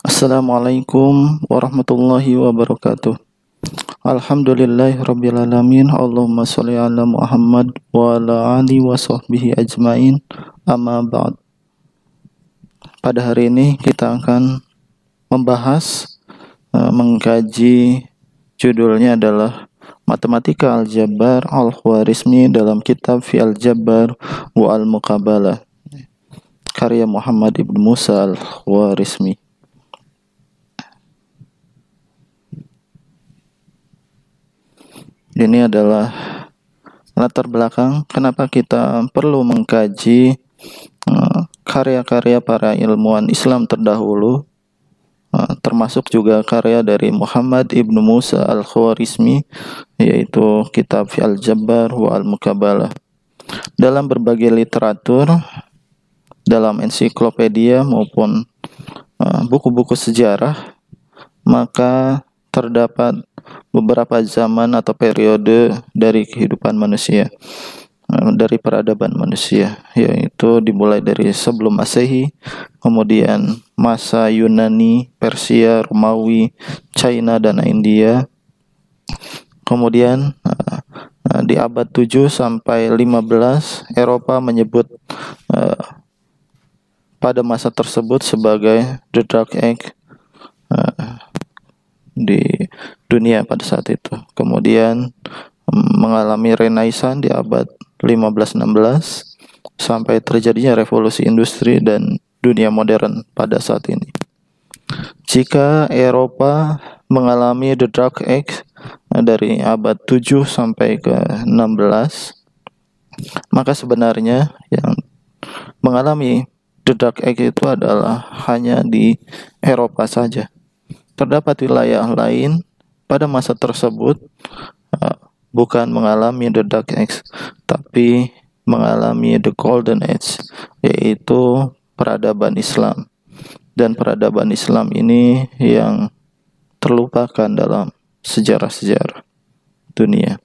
Assalamualaikum warahmatullahi wabarakatuh. Alhamdulillahirabbil alamin. Allahumma shalli ala Muhammad wa ala ali wa sahbihi ajmain. Amma ba'd. Pada hari ini kita akan membahas mengkaji, judulnya adalah Matematika Aljabar Al-Khwarizmi dalam kitab Fi Al-Jabbar wa Al-Muqabalah, karya Muhammad ibn Musa Al-Khwarizmi. Ini adalah latar belakang kenapa kita perlu mengkaji karya-karya para ilmuwan Islam terdahulu, termasuk juga karya dari Muhammad ibnu Musa Al-Khwarizmi, yaitu kitab Fi Al-Jabbar wa Al-Muqabalah. Dalam berbagai literatur, dalam ensiklopedia maupun buku-buku sejarah, maka terdapat beberapa zaman atau periode dari kehidupan manusia, dari peradaban manusia, yaitu dimulai dari sebelum Masehi, kemudian masa Yunani, Persia, Romawi, China, dan India. Kemudian di abad 7 sampai 15, Eropa menyebut pada masa tersebut sebagai The Dark Age di dunia pada saat itu. Kemudian mengalami Renaissance di abad 15-16 sampai terjadinya revolusi industri dan dunia modern pada saat ini. Jika Eropa mengalami The Dark Age dari abad 7 sampai ke 16, maka sebenarnya yang mengalami The Dark Age itu adalah hanya di Eropa saja. Terdapat wilayah lain pada masa tersebut bukan mengalami The Dark Age, tapi mengalami The Golden Age, yaitu peradaban Islam. Dan peradaban Islam ini yang terlupakan dalam sejarah-sejarah dunia.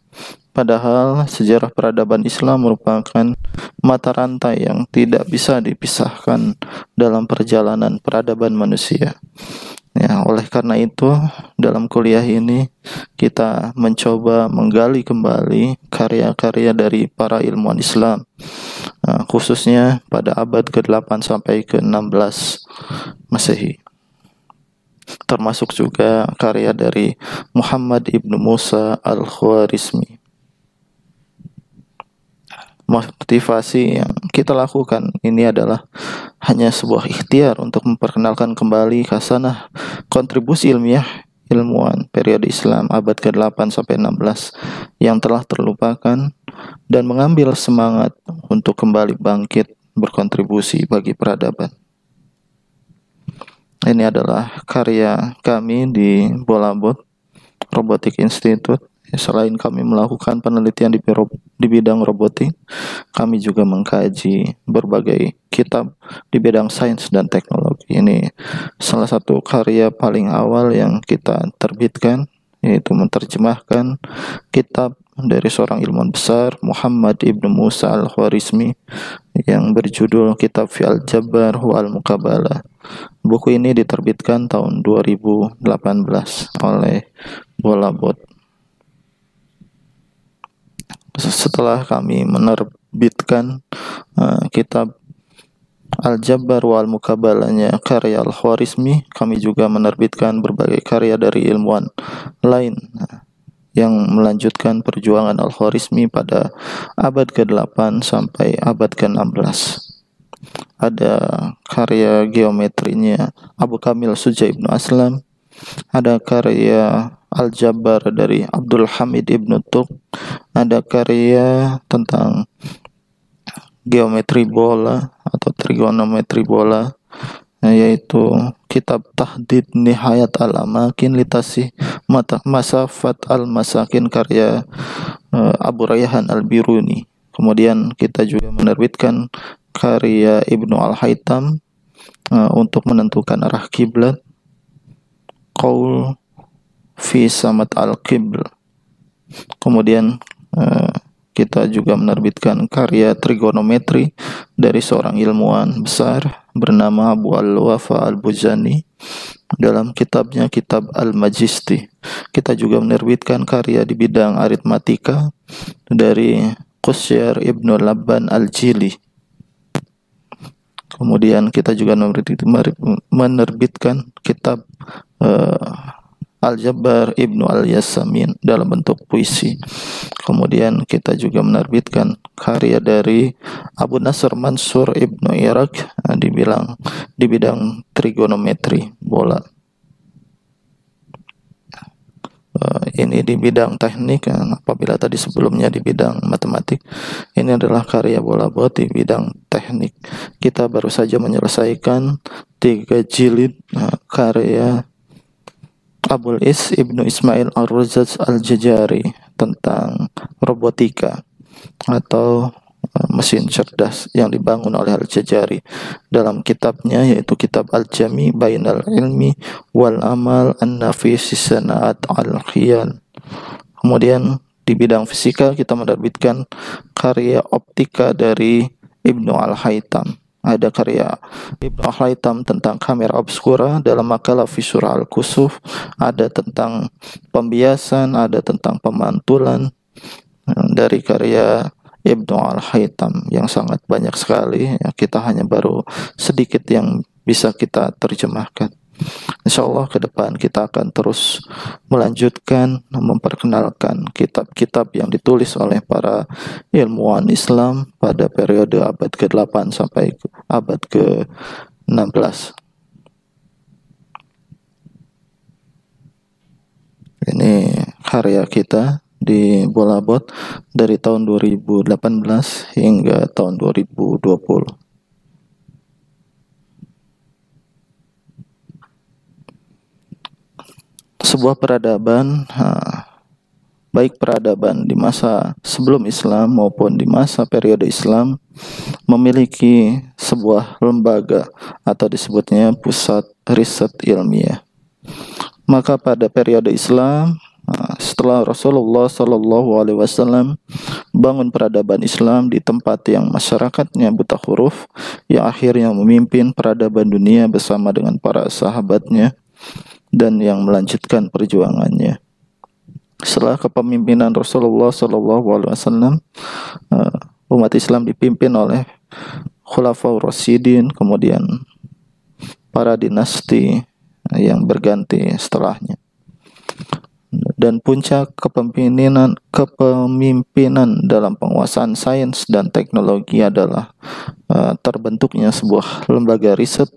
Padahal sejarah peradaban Islam merupakan mata rantai yang tidak bisa dipisahkan dalam perjalanan peradaban manusia. Ya, oleh karena itu, dalam kuliah ini kita mencoba menggali kembali karya-karya dari para ilmuwan Islam, khususnya pada abad ke-8 sampai ke-16 Masehi. Termasuk juga karya dari Muhammad ibnu Musa Al-Khwarizmi. Motivasi yang kita lakukan ini adalah hanya sebuah ikhtiar untuk memperkenalkan kembali khasanah kontribusi ilmiah ilmuwan periode Islam abad ke-8 sampai 16 yang telah terlupakan, dan mengambil semangat untuk kembali bangkit berkontribusi bagi peradaban. Ini adalah karya kami di Bolabot Robotic Institute. Selain kami melakukan penelitian di bidang robotik, kami juga mengkaji berbagai kitab di bidang sains dan teknologi. Ini salah satu karya paling awal yang kita terbitkan, yaitu menerjemahkan kitab dari seorang ilmuwan besar, Muhammad ibnu Musa Al-Khwarizmi, yang berjudul Kitab Fi Al-Jabbar wa Al-Muqabalah. Buku ini diterbitkan tahun 2018 oleh Bolabot. Setelah kami menerbitkan kitab Al-Jabbar wa Al-Muqabalahnya karya Al-Khwarizmi, kami juga menerbitkan berbagai karya dari ilmuwan lain yang melanjutkan perjuangan Al-Khwarizmi pada abad ke-8 sampai abad ke-16. Ada karya geometrinya Abu Kamil Suja ibnu Aslam, ada karya Al-Jabbar dari Abdul Hamid ibnu Tuq, ada karya tentang geometri bola atau trigonometri bola, yaitu kitab Tahdid Nihayat Al-Amakin Litasih Masafat Al-Masakin karya Abu Rayhan Al-Biruni. Kemudian kita juga menerbitkan karya Ibnu Al-Haytham untuk menentukan arah kiblat, Qaul fi Samat Al-Qibl. Kemudian kita juga menerbitkan karya trigonometri dari seorang ilmuwan besar bernama Abu Al-Wafa Al-Buzani dalam kitabnya Kitab Al-Majisti. Kita juga menerbitkan karya di bidang aritmatika dari Qusyar Ibnu Labban Al-Jili. Kemudian kita juga menerbitkan kitab Al-Jabbar Ibnu Al-Yasamin dalam bentuk puisi. Kemudian kita juga menerbitkan karya dari Abu Nasr Mansur Ibnu Iraq di bidang trigonometri bola. Ini di bidang teknik, apabila tadi sebelumnya di bidang matematik, ini adalah karya bola bot di bidang teknik. Kita baru saja menyelesaikan 3 jilid karya Abul Is Ibnu Ismail Ar-Razaz Al-Jajari tentang robotika atau mesin cerdas yang dibangun oleh Al-Jajari dalam kitabnya, yaitu kitab Al-Jami Bainal Ilmi wal Amal An-Nafis Sana'at Al-Khiyal. Kemudian di bidang fisika kita menerbitkan karya optika dari Ibnu Al-Haytham. Ada karya Ibnu Al-Haytham tentang kamera obskura dalam makalah fi surah Al-Kusuf, ada tentang pembiasan, ada tentang pemantulan dari karya Ibnu Al-Haytham yang sangat banyak sekali. Ya, kita hanya baru sedikit yang bisa kita terjemahkan. Insyaallah ke depan kita akan terus melanjutkan memperkenalkan kitab-kitab yang ditulis oleh para ilmuwan Islam pada periode abad ke-8 sampai abad ke-16. Ini karya kita di Bola Bot dari tahun 2018 hingga tahun 2020. Sebuah peradaban, baik peradaban di masa sebelum Islam maupun di masa periode Islam, memiliki sebuah lembaga atau disebutnya pusat riset ilmiah. Maka pada periode Islam, setelah Rasulullah SAW bangun peradaban Islam di tempat yang masyarakatnya buta huruf, yang akhirnya memimpin peradaban dunia bersama dengan para sahabatnya dan yang melanjutkan perjuangannya. Setelah kepemimpinan Rasulullah SAW, umat Islam dipimpin oleh Khulafaur Rasyidin, kemudian para dinasti yang berganti setelahnya. Dan puncak kepemimpinan dalam penguasaan sains dan teknologi adalah terbentuknya sebuah lembaga riset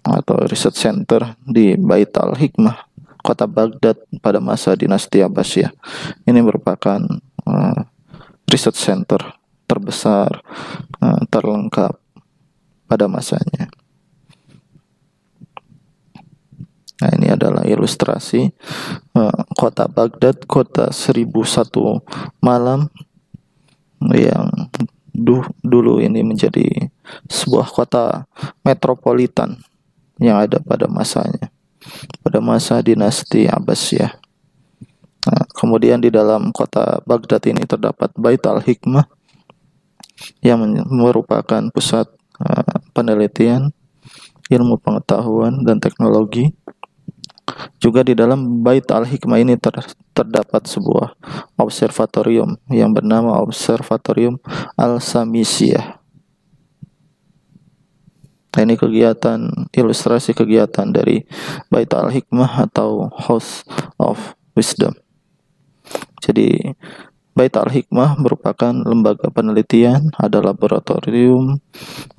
atau riset center di Bait Al-Hikmah, kota Baghdad pada masa dinasti Abbasiyah. Ini merupakan riset center terbesar, terlengkap pada masanya. Nah, ini adalah ilustrasi kota Baghdad, kota 1001 malam, yang dulu ini menjadi sebuah kota metropolitan yang ada pada masanya, pada masa dinasti Abbasiyah. Nah, kemudian di dalam kota Baghdad ini terdapat Bait Al-Hikmah yang merupakan pusat penelitian, ilmu pengetahuan dan teknologi. Juga di dalam Bait Al-Hikmah ini terdapat sebuah observatorium yang bernama Observatorium Al-Samisiyah. Ini kegiatan, ilustrasi kegiatan dari Bait Al-Hikmah atau House of Wisdom. Jadi Bait Al-Hikmah merupakan lembaga penelitian, ada laboratorium,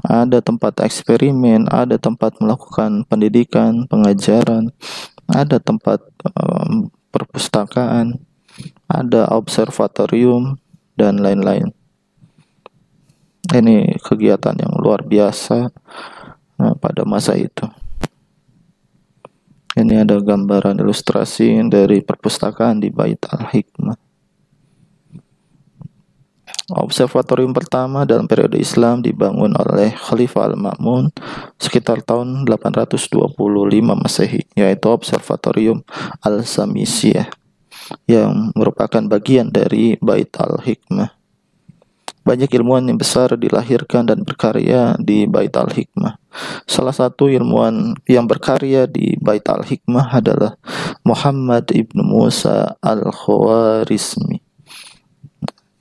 ada tempat eksperimen, ada tempat melakukan pendidikan, pengajaran, ada tempat perpustakaan, ada observatorium, dan lain-lain. Ini kegiatan yang luar biasa pada masa itu. Ini ada gambaran ilustrasi dari perpustakaan di Bait Al-Hikmah. Observatorium pertama dalam periode Islam dibangun oleh Khalifah Al-Ma'mun sekitar tahun 825 Masehi, yaitu Observatorium Al-Samisiyah, yang merupakan bagian dari Bait Al-Hikmah. banyak ilmuwan yang besar dilahirkan dan berkarya di Bait Al-Hikmah. Salah satu ilmuwan yang berkarya di Bait Al-Hikmah adalah Muhammad ibnu Musa Al-Khwarizmi.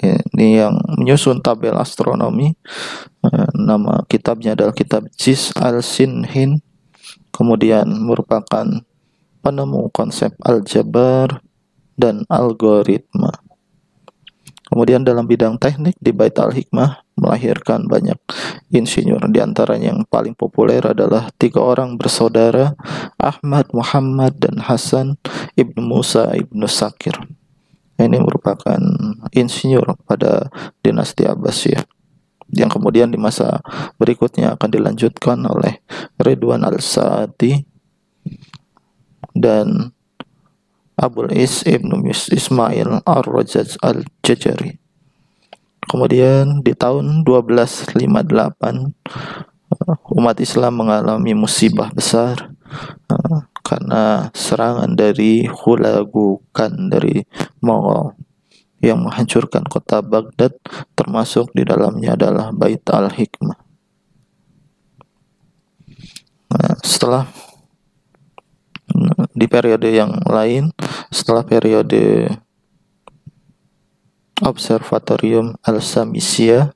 Ini yang menyusun tabel astronomi. Nama kitabnya adalah kitab Jis al-Sinhin. Kemudian merupakan penemu konsep aljabar dan algoritma. Kemudian dalam bidang teknik di Bait Al-Hikmah melahirkan banyak insinyur. Di antaranya yang paling populer adalah 3 orang bersaudara, Ahmad, Muhammad, dan Hasan ibnu Musa ibnu Sakir. Ini merupakan insinyur pada dinasti Abbasiyah, yang kemudian di masa berikutnya akan dilanjutkan oleh Ridwan al-Sa'di dan Abul Is ibnu Ismail ar-Rajaz al-Jajari. Kemudian di tahun 1258 umat Islam mengalami musibah besar karena serangan dari Hulagukan dari Mongol yang menghancurkan kota Baghdad, termasuk di dalamnya adalah Bait Al-Hikmah. Setelah di periode yang lain, setelah periode Observatorium Al-Samisiyah,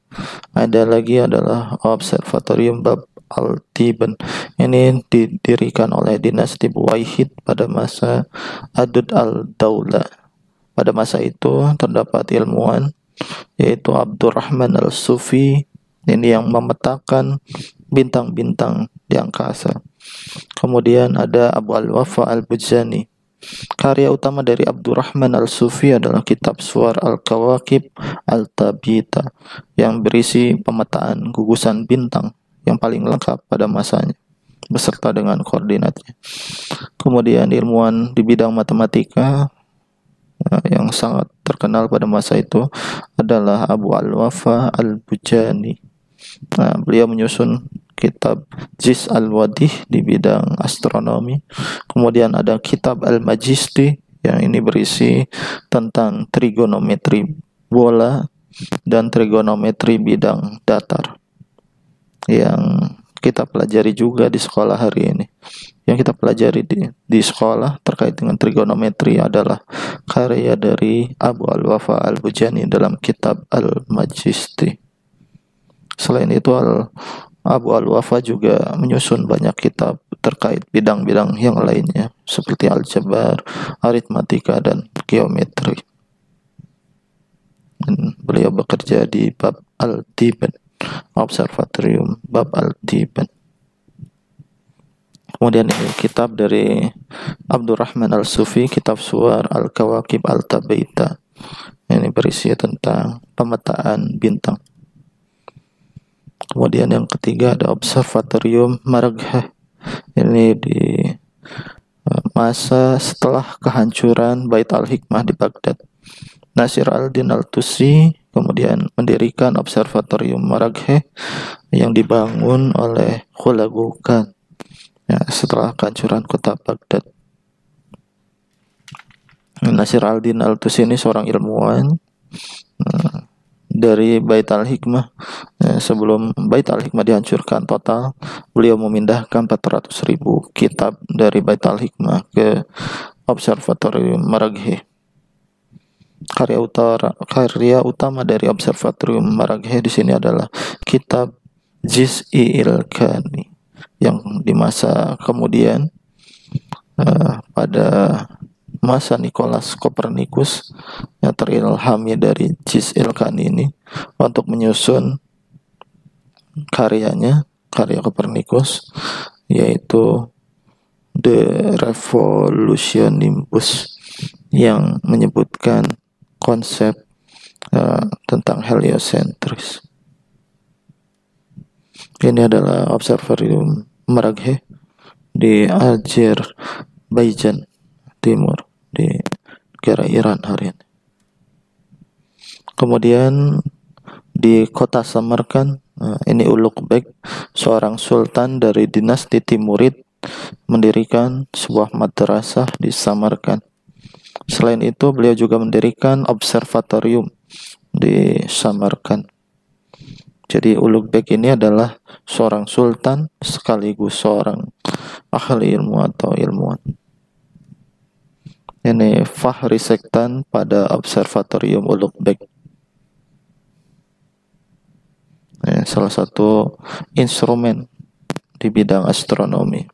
ada lagi adalah Observatorium Bab Al-Tiban. Ini didirikan oleh dinasti Buwayhid pada masa Adud al-Daulah. Pada masa itu terdapat ilmuwan yaitu Abdurrahman al-Sufi, ini yang memetakan bintang-bintang di angkasa. Kemudian ada Abu al-Wafa al-Bujani. Karya utama dari Abdurrahman al-Sufi adalah kitab Suwar al-Kawakib al-Tabita yang berisi pemetaan gugusan bintang yang paling lengkap pada masanya beserta dengan koordinatnya. Kemudian ilmuwan di bidang matematika yang sangat terkenal pada masa itu adalah Abu al-Wafa al-Bujani. Beliau menyusun kitab Jis al-Wadih di bidang astronomi. Kemudian ada kitab Al-Majisti yang ini berisi tentang trigonometri bola dan trigonometri bidang datar yang kita pelajari juga di sekolah hari ini. Yang kita pelajari di sekolah terkait dengan trigonometri adalah karya dari Abu al-Wafa al-Bujani dalam kitab Al-Majisti. Selain itu Abu al-Wafa juga menyusun banyak kitab terkait bidang-bidang yang lainnya seperti aljabar, aritmatika, dan geometri. Dan beliau bekerja di Bab Al-Tiban, Observatorium Bab Al-Tiban. Kemudian ini kitab dari Abdurrahman al-Sufi, kitab Suwar al-Kawakib al-Tabaita. Ini berisi tentang pemetaan bintang. Kemudian yang ketiga ada Observatorium Maragheh. Ini di masa setelah kehancuran Bait Al-Hikmah di Baghdad. Nasir al-Din al-Tusi kemudian mendirikan Observatorium Maragheh yang dibangun oleh Hulagukan setelah kehancuran kota Baghdad. Nasir al-Din al-Tusi ini seorang ilmuwan dari Bait Al-Hikmah. Sebelum Bait Al-Hikmah dihancurkan total, beliau memindahkan 400.000 kitab dari Bait Al-Hikmah ke Observatorium Maragheh. Karya utama dari Observatorium Maragheh di sini adalah kitab Jiz'i il-Kani yang di masa kemudian pada masa Nikolaus Kopernikus yang terilhami dari Jiz'i il-Kani ini untuk menyusun karya Kopernikus, yaitu The Revolution Nimbus, yang menyebutkan konsep tentang heliocentris. Ini adalah Observatorium Maragheh di Azerbaijan Timur, di negara Iran hari ini. Kemudian di kota Samarkand, ini Ulugh-Beg, seorang sultan dari dinasti Timurid, mendirikan sebuah madrasah di Samarkand. Selain itu, beliau juga mendirikan observatorium di Samarkand. Jadi Ulugh Beg ini adalah seorang sultan sekaligus seorang ahli ilmu atau ilmuwan. Ini Fahri Sektan pada Observatorium Ulugh Beg. Salah satu instrumen di bidang astronomi.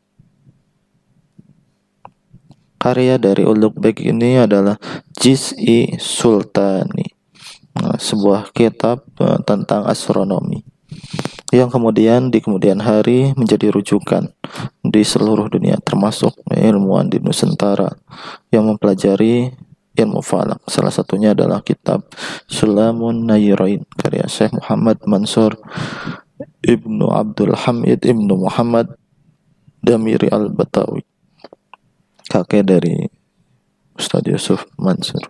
Karya dari Ulugh Beg ini adalah Juz-i Sultani, sebuah kitab tentang astronomi yang kemudian di kemudian hari menjadi rujukan di seluruh dunia, termasuk ilmuwan di Nusantara yang mempelajari ilmu falak. Salah satunya adalah kitab Sulamun Nayrain karya Syekh Muhammad Mansur Ibnu Abdul Hamid Ibnu Muhammad Damiri Al-Batawi, kakek dari Ustadz Yusuf Mansur.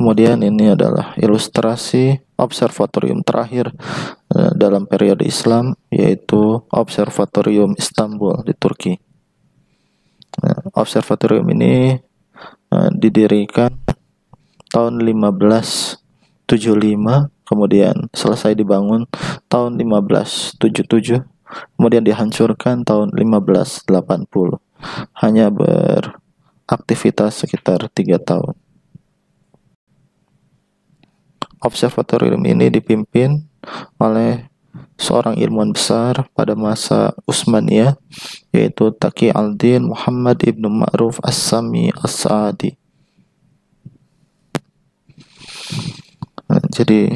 Kemudian ini adalah ilustrasi observatorium terakhir dalam periode Islam, yaitu Observatorium Istanbul di Turki. Observatorium ini didirikan tahun 1575, kemudian selesai dibangun tahun 1577, kemudian dihancurkan tahun 1580. Hanya beraktivitas sekitar 3 tahun. Observatorium ini dipimpin oleh seorang ilmuwan besar pada masa Utsmaniyah, yaitu Taqi al-Din Muhammad ibnu Ma'ruf As-Sami As-Sa'di. Jadi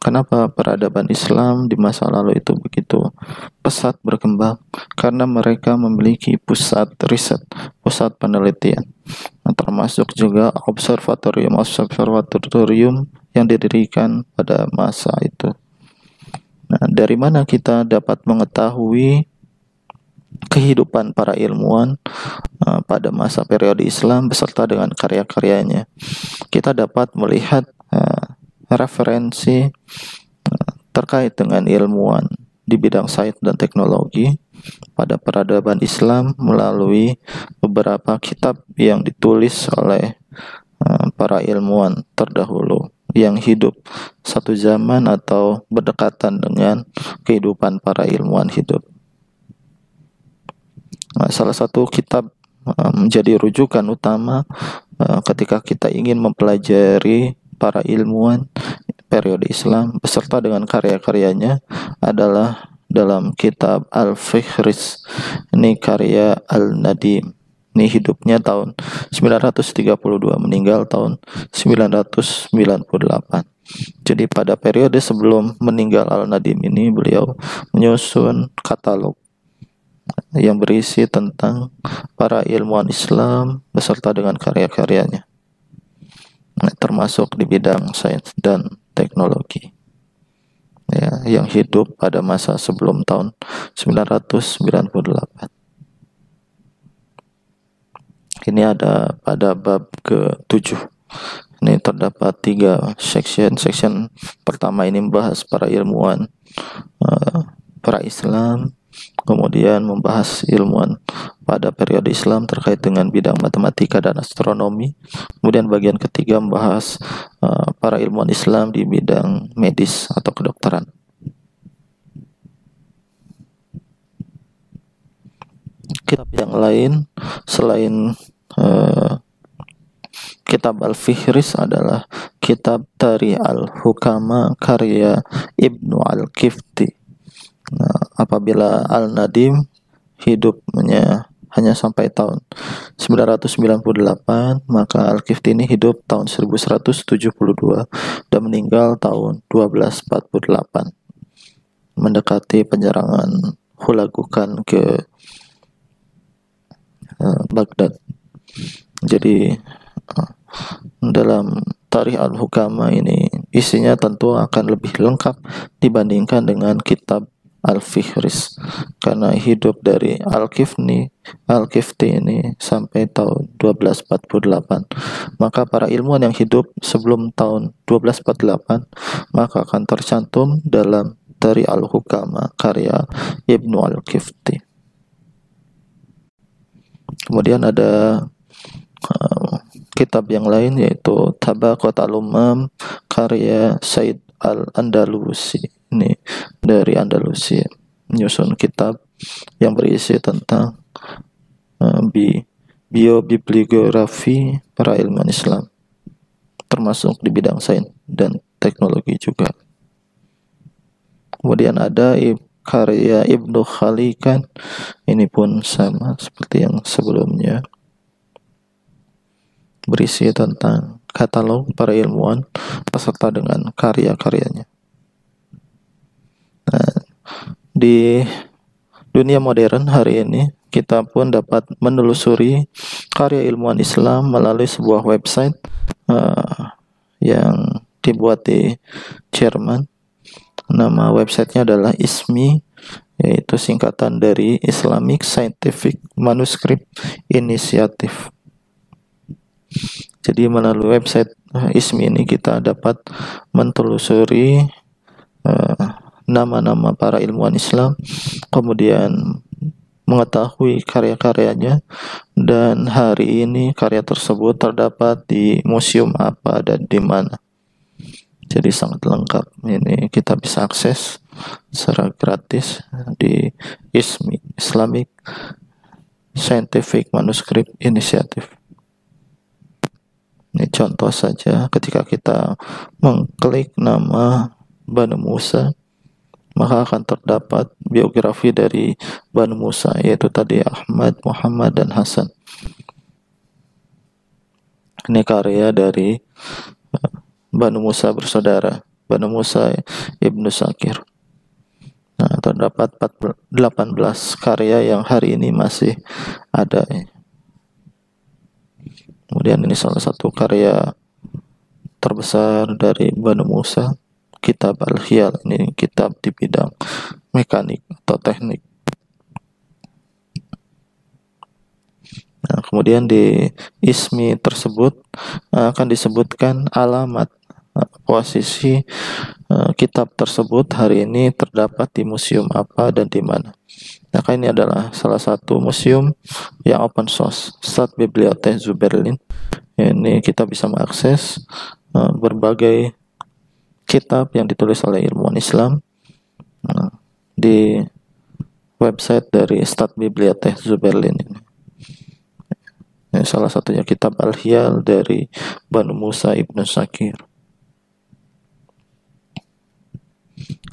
kenapa peradaban Islam di masa lalu itu begitu pesat berkembang? Karena mereka memiliki pusat riset, pusat penelitian, termasuk juga observatorium yang didirikan pada masa itu. Nah, dari mana kita dapat mengetahui kehidupan para ilmuwan pada masa periode Islam beserta dengan karya-karyanya? Kita dapat melihat referensi terkait dengan ilmuwan di bidang sains dan teknologi pada peradaban Islam melalui beberapa kitab yang ditulis oleh para ilmuwan terdahulu yang hidup satu zaman atau berdekatan dengan kehidupan para ilmuwan hidup. Salah satu kitab menjadi rujukan utama ketika kita ingin mempelajari para ilmuwan periode Islam beserta dengan karya-karyanya adalah dalam kitab Al-Fihris. Ini karya Al-Nadim. Ini hidupnya tahun 932, meninggal tahun 998. Jadi pada periode sebelum meninggal Al-Nadim ini beliau menyusun katalog yang berisi tentang para ilmuwan Islam beserta dengan karya-karyanya, termasuk di bidang sains dan teknologi, yang hidup pada masa sebelum tahun 998. Ini ada pada bab ke-7. Ini terdapat 3 section. Section pertama ini membahas para ilmuwan para Islam, kemudian membahas ilmuwan pada periode Islam terkait dengan bidang matematika dan astronomi. Kemudian bagian ketiga membahas para ilmuwan Islam di bidang medis atau kedokteran. Kitab yang lain selain kitab Al-Fihris adalah kitab Tarikh Al-Hukama karya Ibnu Al-Kifti. Apabila Al-Nadim hidupnya hanya sampai tahun 998, maka Al-Kifti ini hidup tahun 1172 dan meninggal tahun 1248, mendekati penyerangan Hulagukan ke Baghdad. Jadi dalam Tarikh Al-Hukama ini isinya tentu akan lebih lengkap dibandingkan dengan kitab Al-Fihris, karena hidup dari Al-Kifti ini sampai tahun 1248. Maka para ilmuwan yang hidup sebelum tahun 1248 maka akan tercantum dalam Tarikh Al-Hukama karya Ibnu Al-Kifti. Kemudian ada kitab yang lain yaitu Tabaqat al-Ummam karya Said Al-Andalusi, ini dari Andalusia, menyusun kitab yang berisi tentang biobibliografi para ilmuwan Islam, termasuk di bidang sains dan teknologi juga. Kemudian ada karya Ibnu Khalikan, ini pun sama seperti yang sebelumnya, berisi tentang katalog para ilmuwan beserta dengan karya-karyanya. Nah, di dunia modern hari ini kita pun dapat menelusuri karya ilmuwan Islam melalui sebuah website yang dibuat di Jerman. Nama websitenya adalah ISMI, yaitu singkatan dari Islamic Scientific Manuscript Initiative. Jadi melalui website ISMI ini kita dapat menelusuri nama-nama para ilmuwan Islam, kemudian mengetahui karya-karyanya, dan hari ini karya tersebut terdapat di museum apa dan di mana. Jadi sangat lengkap. Ini kita bisa akses secara gratis di ISMI, Islamic Scientific Manuscript Initiative. Ini contoh saja, ketika kita mengklik nama Banu Musa, maka akan terdapat biografi dari Banu Musa, yaitu tadi Ahmad, Muhammad, dan Hasan. Ini karya dari Banu Musa bersaudara, Banu Musa Ibnu Syakir. Nah, terdapat 18 karya yang hari ini masih ada. Kemudian ini salah satu karya terbesar dari Banu Musa, Kitab Al-Hiyal. Ini kitab di bidang mekanik atau teknik. Nah, kemudian di ISMI tersebut akan disebutkan alamat posisi kitab tersebut hari ini terdapat di museum apa dan di mana. Nah, ini adalah salah satu museum yang open source, Staatsbibliothek zu Berlin. Ini kita bisa mengakses berbagai kitab yang ditulis oleh ilmuwan Islam di website dari Staatsbibliothek zu Berlin ini. Salah satunya kitab Al-Hiyal dari Banu Musa Ibnu Syakir.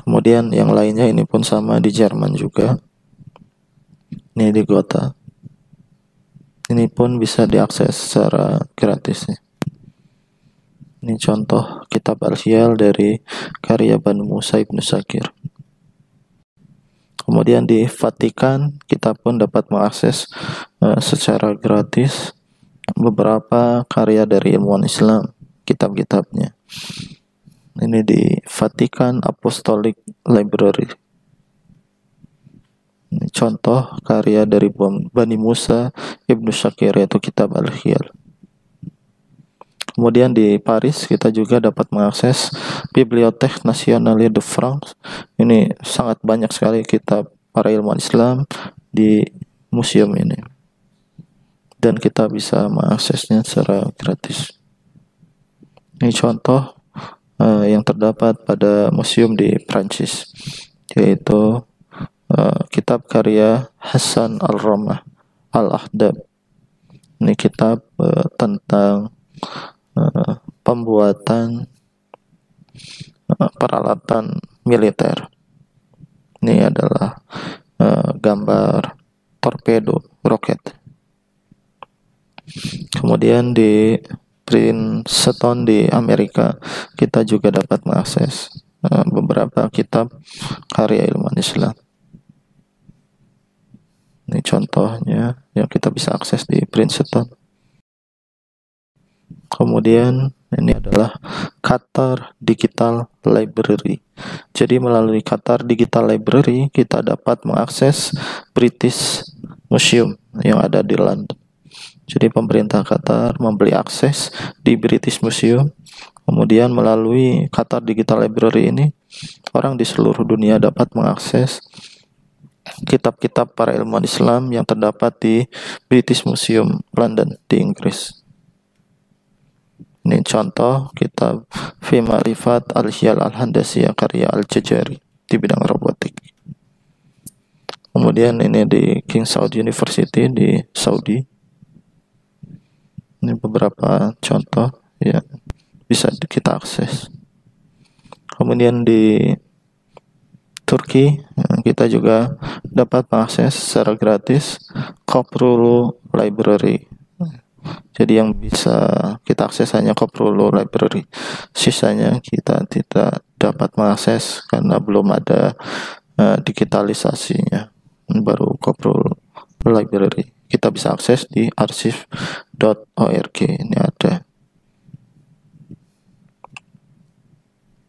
Kemudian yang lainnya ini pun sama di Jerman juga. Ini di Gotha. Ini pun bisa diakses secara gratis. Ini contoh kitab Al-Hiyal dari karya Banu Musa Ibnu Syakir. Kemudian di Vatikan kita pun dapat mengakses secara gratis beberapa karya dari ilmuwan Islam, kitab-kitabnya. Ini di Vatikan Apostolic Library. Ini contoh karya dari Bani Musa Ibnu Syakir, yaitu kitab Al-Hiyal. Kemudian di Paris kita juga dapat mengakses Bibliothèque Nationale de France. Ini sangat banyak sekali kitab para ilmuwan Islam di museum ini, dan kita bisa mengaksesnya secara gratis. Ini contoh yang terdapat pada museum di Prancis, yaitu kitab karya Hasan Al-Ramah Al-Ahdab. Ini kitab tentang pembuatan peralatan militer. Ini adalah gambar torpedo roket. Kemudian di Princeton di Amerika kita juga dapat mengakses beberapa kitab karya ilmuwan Islam. Ini contohnya yang kita bisa akses di Princeton. Kemudian ini adalah Qatar Digital Library. Jadi melalui Qatar Digital Library kita dapat mengakses British Museum yang ada di London. Jadi pemerintah Qatar memberi akses di British Museum. Kemudian melalui Qatar Digital Library ini orang di seluruh dunia dapat mengakses kitab-kitab para ilmuwan Islam yang terdapat di British Museum London di Inggris. Ini contoh kitab Fi Ma'rifat Al-Hiyal Al-Handasiyah karya Al-Jajari di bidang robotik. Kemudian ini di King Saud University di Saudi. Ini beberapa contoh yang bisa kita akses. Kemudian di Turki kita juga dapat mengakses secara gratis Koprulu Library. Jadi yang bisa kita akses hanya Koprulu Library. Sisanya kita tidak dapat mengakses karena belum ada digitalisasinya. Baru Koprulu Library. Kita bisa akses di archive.org. Ini ada.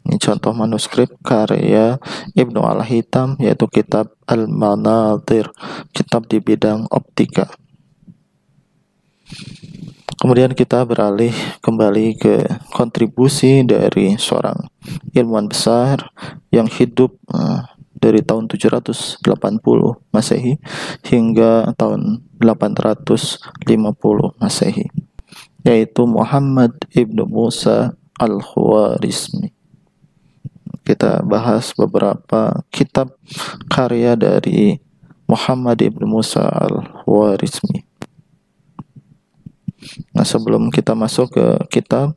Ini contoh manuskrip karya Ibnu Al-Hitam, yaitu kitab Al-Manadir, kitab di bidang optika. Kemudian kita beralih kembali ke kontribusi dari seorang ilmuwan besar yang hidup dari tahun 780 Masehi hingga tahun 850 Masehi, yaitu Muhammad ibnu Musa al-Khwarizmi. Kita bahas beberapa kitab karya dari Muhammad ibnu Musa al-Khwarizmi. Nah, sebelum kita masuk ke kitab,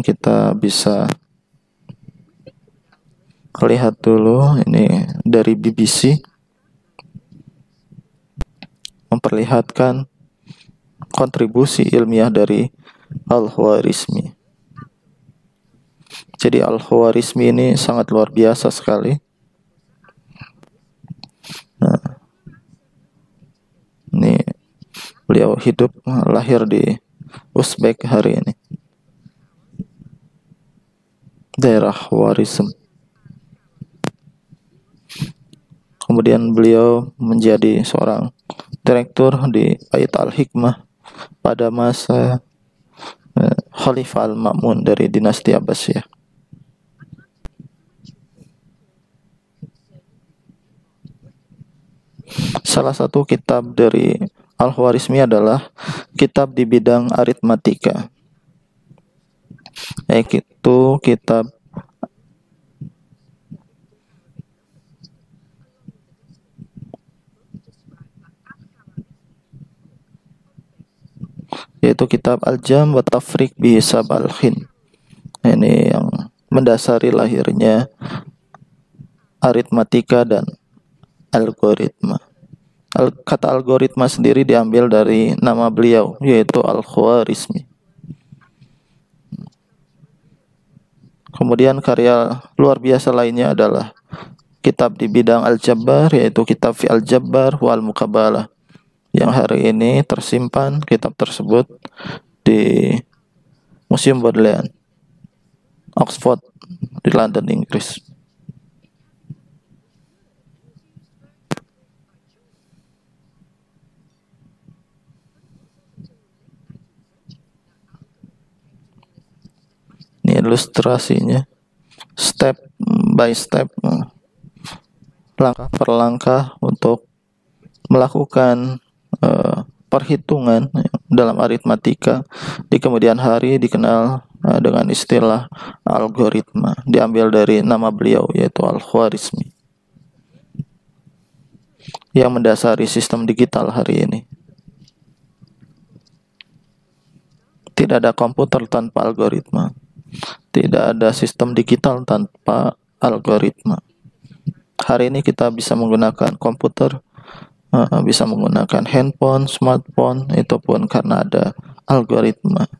kita bisa lihat dulu ini dari BBC memperlihatkan kontribusi ilmiah dari Al-Khwarizmi. Jadi Al-Khwarizmi ini sangat luar biasa sekali. Nah, ini beliau hidup lahir di Uzbek hari ini, daerah Khwarizm. Kemudian beliau menjadi seorang direktur di Bait Al-Hikmah pada masa Khalifah Al-Ma'mun dari dinasti Abbasiyah. Salah satu kitab dari Al-Khwarizmi adalah kitab di bidang aritmatika, yaitu kitab Al-Jam wa Tafriq bi Hisab al-Khin. Ini yang mendasari lahirnya aritmatika dan algoritma. Kata algoritma sendiri diambil dari nama beliau, yaitu Al-Khwarizmi. Kemudian karya luar biasa lainnya adalah kitab di bidang Al-Jabbar, yaitu kitab Fi Al-Jabbar wal Muqabalah, yang hari ini tersimpan kitab tersebut di Museum Bodleian, Oxford, di London, Inggris. Ini ilustrasinya, step by step, langkah per langkah untuk melakukan perhitungan dalam aritmatika di kemudian hari dikenal dengan istilah algoritma, diambil dari nama beliau, yaitu Al-Khwarizmi, yang mendasari sistem digital hari ini. Tidak ada komputer tanpa algoritma. Tidak ada sistem digital tanpa algoritma. Hari ini kita bisa menggunakan komputer, bisa menggunakan handphone, smartphone, itu pun karena ada algoritma.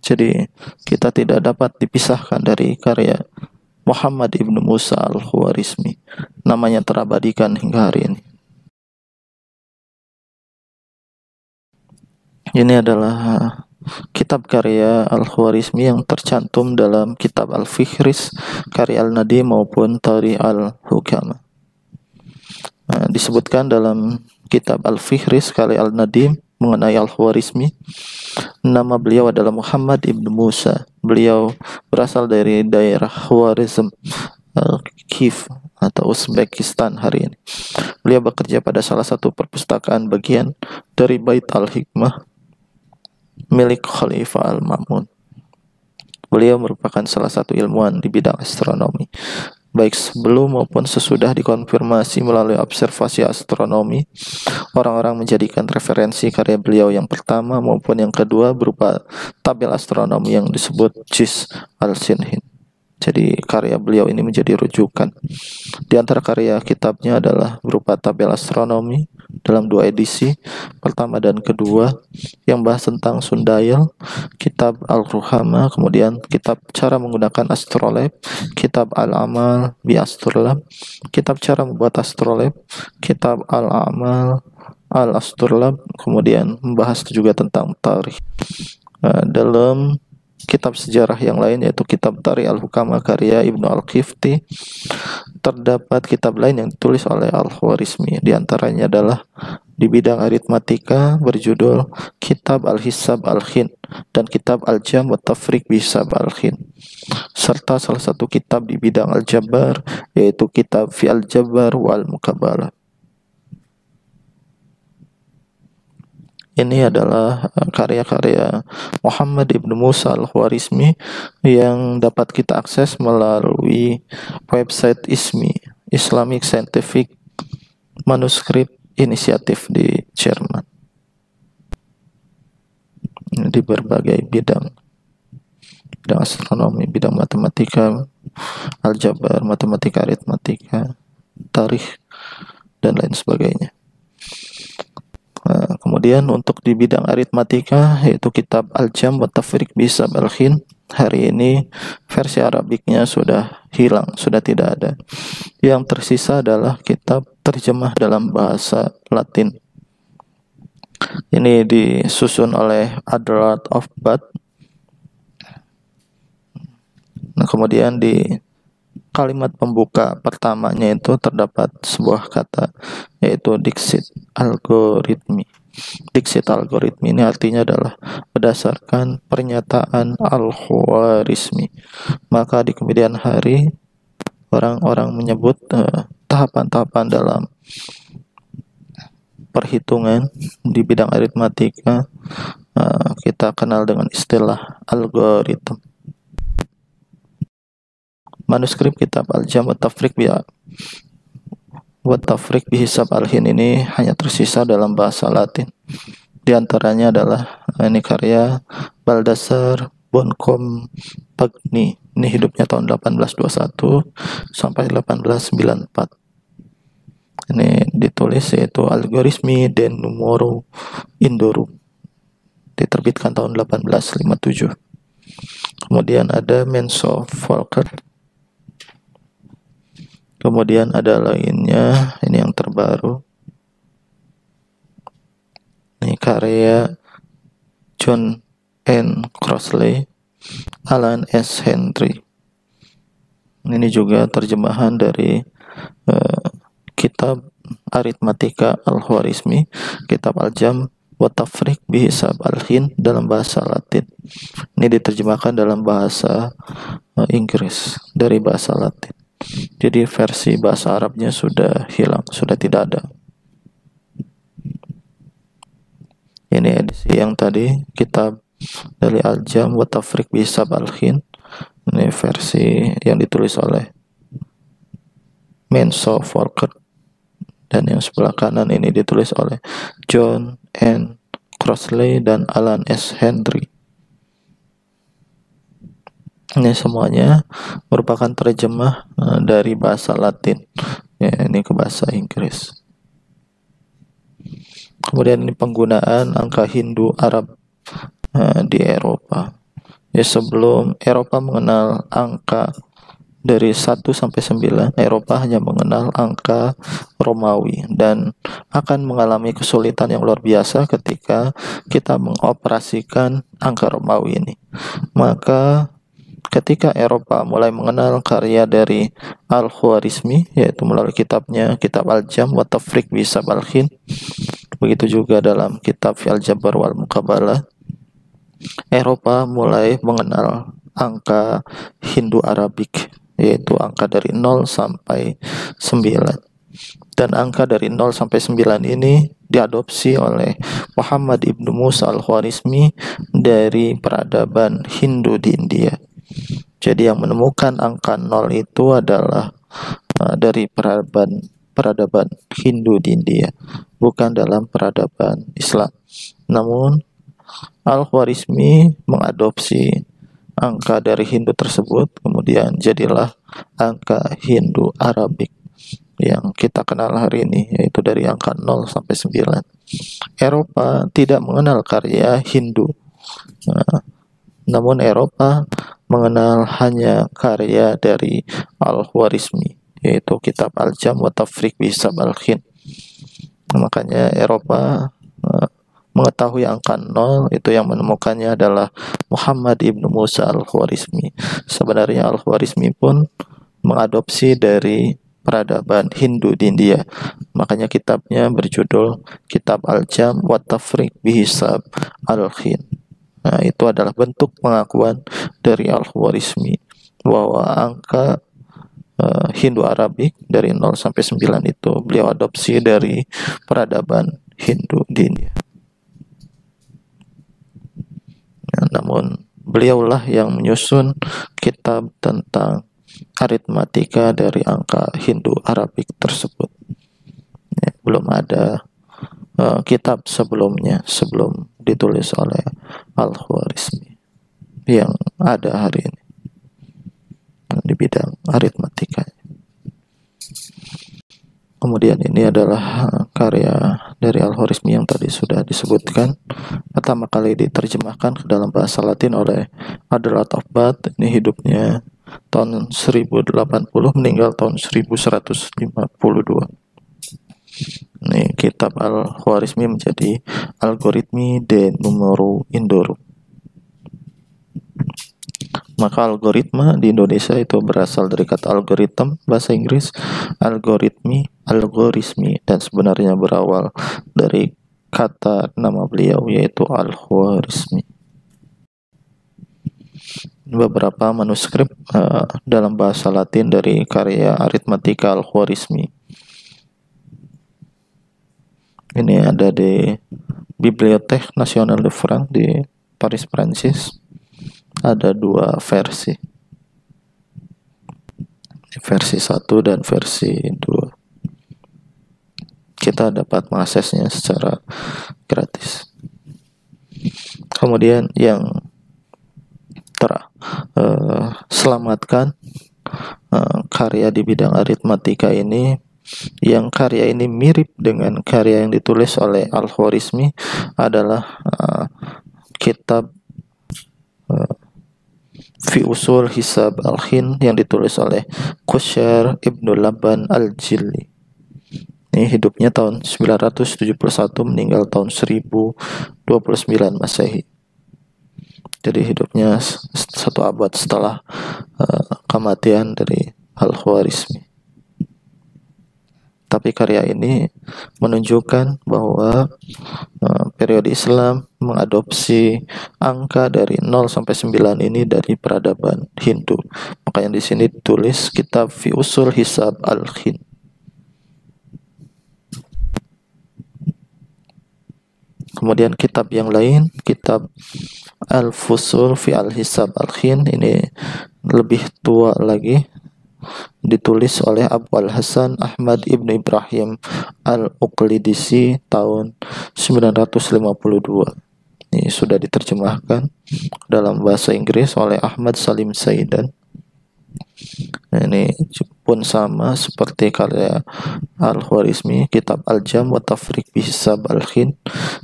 Jadi kita tidak dapat dipisahkan dari karya Muhammad ibnu Musa al-Khwarizmi. Namanya terabadikan hingga hari ini. Ini adalah kitab karya Al-Khwarizmi yang tercantum dalam kitab Al-Fihris karya Al-Nadim maupun Tarikh Al-Hukama. Disebutkan dalam kitab Al-Fihris karya Al-Nadim mengenai Al-Khwarizmi, nama beliau adalah Muhammad ibnu Musa. Beliau berasal dari daerah Khwarizm, Kif, atau Uzbekistan hari ini. Beliau bekerja pada salah satu perpustakaan bagian dari Bait al-Hikmah milik Khalifah Al-Ma'mun. Beliau merupakan salah satu ilmuwan di bidang astronomi, baik sebelum maupun sesudah dikonfirmasi melalui observasi astronomi. Orang-orang menjadikan referensi karya beliau yang pertama maupun yang kedua berupa tabel astronomi yang disebut Jis al-Sinhin. Jadi karya beliau ini menjadi rujukan. Di antara karya kitabnya adalah berupa tabel astronomi dalam 2 edisi, pertama dan kedua, yang bahas tentang sundial, kitab Al-Ruhama, kemudian kitab cara menggunakan astrolab, kitab Al-Amal bi Astrolab, kitab cara membuat astrolab, kitab Al-Amal Al-Astrolab, kemudian membahas juga tentang tarikh. Dalam kitab sejarah yang lain yaitu kitab Tarikh Al-Hukama karya Ibnu Al-Qifti, terdapat kitab lain yang ditulis oleh Al-Khwarizmi. Di antaranya adalah di bidang aritmatika berjudul Kitab Al-Hisab Al-Khin dan Kitab Al-Jam wa Tafriq bi Hisab Al-Khin, serta salah satu kitab di bidang Al-Jabbar yaitu kitab Fi Al-Jabbar wal Muqabalah. Ini adalah karya-karya Muhammad Ibnu Musa Al-Khwarizmi yang dapat kita akses melalui website ISMI, Islamic Scientific Manuscript Initiative di Jerman, di berbagai bidang astronomi, bidang matematika, aljabar, matematika aritmatika, tarikh, dan lain sebagainya. Kemudian untuk di bidang aritmatika yaitu kitab Al-Jam wa Tafriq bi Hisab Al-Khin, hari ini versi Arabiknya sudah hilang, sudah tidak ada. Yang tersisa adalah kitab terjemah dalam bahasa Latin. Ini disusun oleh Adrat of Bath. Nah, kemudian di kalimat pembuka pertamanya itu terdapat sebuah kata yaitu Dixit algoritmi. Dixit algoritmi ini artinya adalah berdasarkan pernyataan Al-Khwarizmi. Maka di kemudian hari orang-orang menyebut tahapan-tahapan dalam perhitungan di bidang aritmatika kita kenal dengan istilah algoritma. Manuskrip kitab Al-Jam wa Tafriq bi Hisab Al-Khin ini hanya tersisa dalam bahasa Latin. Di antaranya adalah ini karya Baldassar Boncompagni. Ini hidupnya tahun 1821 sampai 1894. Ini ditulis yaitu Algoritmi den Numero Indorum. Diterbitkan tahun 1857. Kemudian ada Menso Volker. Kemudian ada lainnya, ini yang terbaru. Ini karya John N. Crossley, Alan S. Henry. Ini juga terjemahan dari kitab Aritmatika Al-Khwarizmi, kitab Al-Jam wa Tafriq bi Hisab Al-Khin dalam bahasa Latin. Ini diterjemahkan dalam bahasa Inggris dari bahasa Latin. Jadi versi bahasa Arabnya sudah hilang, sudah tidak ada. Ini edisi yang tadi, kitab dari Al-Jam wa Tafriq bi Hisab Al-Khin. Ini versi yang ditulis oleh Menso Volker. Dan yang sebelah kanan ini ditulis oleh John N. Crossley dan Alan S. Henry. Ini semuanya merupakan terjemah dari bahasa Latin, ya, ini ke bahasa Inggris. Kemudian ini penggunaan angka Hindu Arab di Eropa. Ya, sebelum Eropa mengenal angka dari 1 sampai 9, Eropa hanya mengenal angka Romawi dan akan mengalami kesulitan yang luar biasa ketika kita mengoperasikan angka Romawi ini. Maka ketika Eropa mulai mengenal karya dari Al-Khwarizmi, yaitu melalui kitabnya, kitab Al-Jam wa Tafriq bi Hisab Al-Khin, begitu juga dalam kitab Fi Al-Jabbar wal Muqabalah, Eropa mulai mengenal angka Hindu Arabik, yaitu angka dari 0 sampai 9. Dan angka dari 0 sampai 9 ini diadopsi oleh Muhammad ibnu Musa al-Khwarizmi dari peradaban Hindu di India. Jadi yang menemukan angka 0 itu adalah dari peradaban Hindu di India, bukan dalam peradaban Islam. Namun Al-Khwarizmi mengadopsi angka dari Hindu tersebut, kemudian jadilah angka Hindu Arabik yang kita kenal hari ini, yaitu dari angka 0 sampai 9. Eropa tidak mengenal karya Hindu, namun Eropa mengenal hanya karya dari Al-Khwarizmi, yaitu kitab Al-Jam wa Tafriq bi Hisab Al-Khin. Makanya Eropa mengetahui angka 0 itu yang menemukannya adalah Muhammad ibnu Musa al-Khwarizmi. Sebenarnya Al-Khwarizmi pun mengadopsi dari peradaban Hindu di India. Makanya kitabnya berjudul Kitab Al-Jam wa Tafriq bi Hisab Al-Khin. Nah, itu adalah bentuk pengakuan dari Al-Khwarizmi bahwa angka Hindu Arabik dari 0 sampai 9 itu beliau adopsi dari peradaban Hindu di India. Namun beliaulah yang menyusun kitab tentang aritmatika dari angka Hindu Arabik tersebut. Belum ada kitab sebelumnya sebelum ditulis oleh Al-Khwarizmi yang ada hari ini di bidang aritmatika. Kemudian ini adalah karya dari Al-Khwarizmi yang tadi sudah disebutkan. Pertama kali diterjemahkan ke dalam bahasa Latin oleh Abdul Abbad. Ini hidupnya tahun 1080, meninggal tahun 1152. Ini kitab Al-Khwarizmi menjadi Algoritmi de Numero Indorum. Maka algoritma di Indonesia itu berasal dari kata algoritm bahasa Inggris, algoritmi, dan sebenarnya berawal dari kata nama beliau yaitu Al-Khwarizmi. Beberapa manuskrip dalam bahasa Latin dari karya aritmatika Al-Khwarizmi. Ini ada di Bibliothèque Nationale de France di Paris, Prancis. Ada dua versi, versi 1 dan versi 2. Kita dapat mengaksesnya secara gratis. Kemudian yang selamatkan karya di bidang aritmatika ini, yang karya ini mirip dengan karya yang ditulis oleh Al-Khwarizmi adalah kitab Fi Usul Hisab Al-Khin yang ditulis oleh Qushayr Ibnu Laban Al-Jilli. Ini hidupnya tahun 971, meninggal tahun 1029 Masehi. Jadi hidupnya 1 abad setelah kematian dari Al-Khwarizmi. Tapi karya ini menunjukkan bahwa periode Islam mengadopsi angka dari 0 sampai 9 ini dari peradaban Hindu. Makanya di sini ditulis kitab Fi Usul Hisab Al-Khin. Kemudian kitab yang lain, kitab Al-Fusul fi Al-Hisab Al-Khin, ini lebih tua lagi, ditulis oleh Abu Al-Hasan Ahmad Ibnu Ibrahim Al-Uqlidisi tahun 952. Ini sudah diterjemahkan dalam bahasa Inggris oleh Ahmad Salim Saidan. Nah, ini pun sama seperti karya Al-Khwarizmi, kitab Al-Jam wa Tafriq bi Hisab Al-Khin.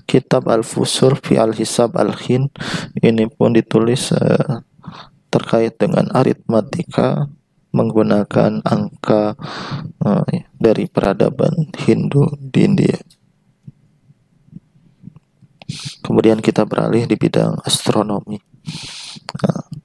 Kitab Al-Fusul fi Al-Hisab Al-Khin ini pun ditulis terkait dengan aritmatika menggunakan angka dari peradaban Hindu di India. Kemudian kita beralih di bidang astronomi.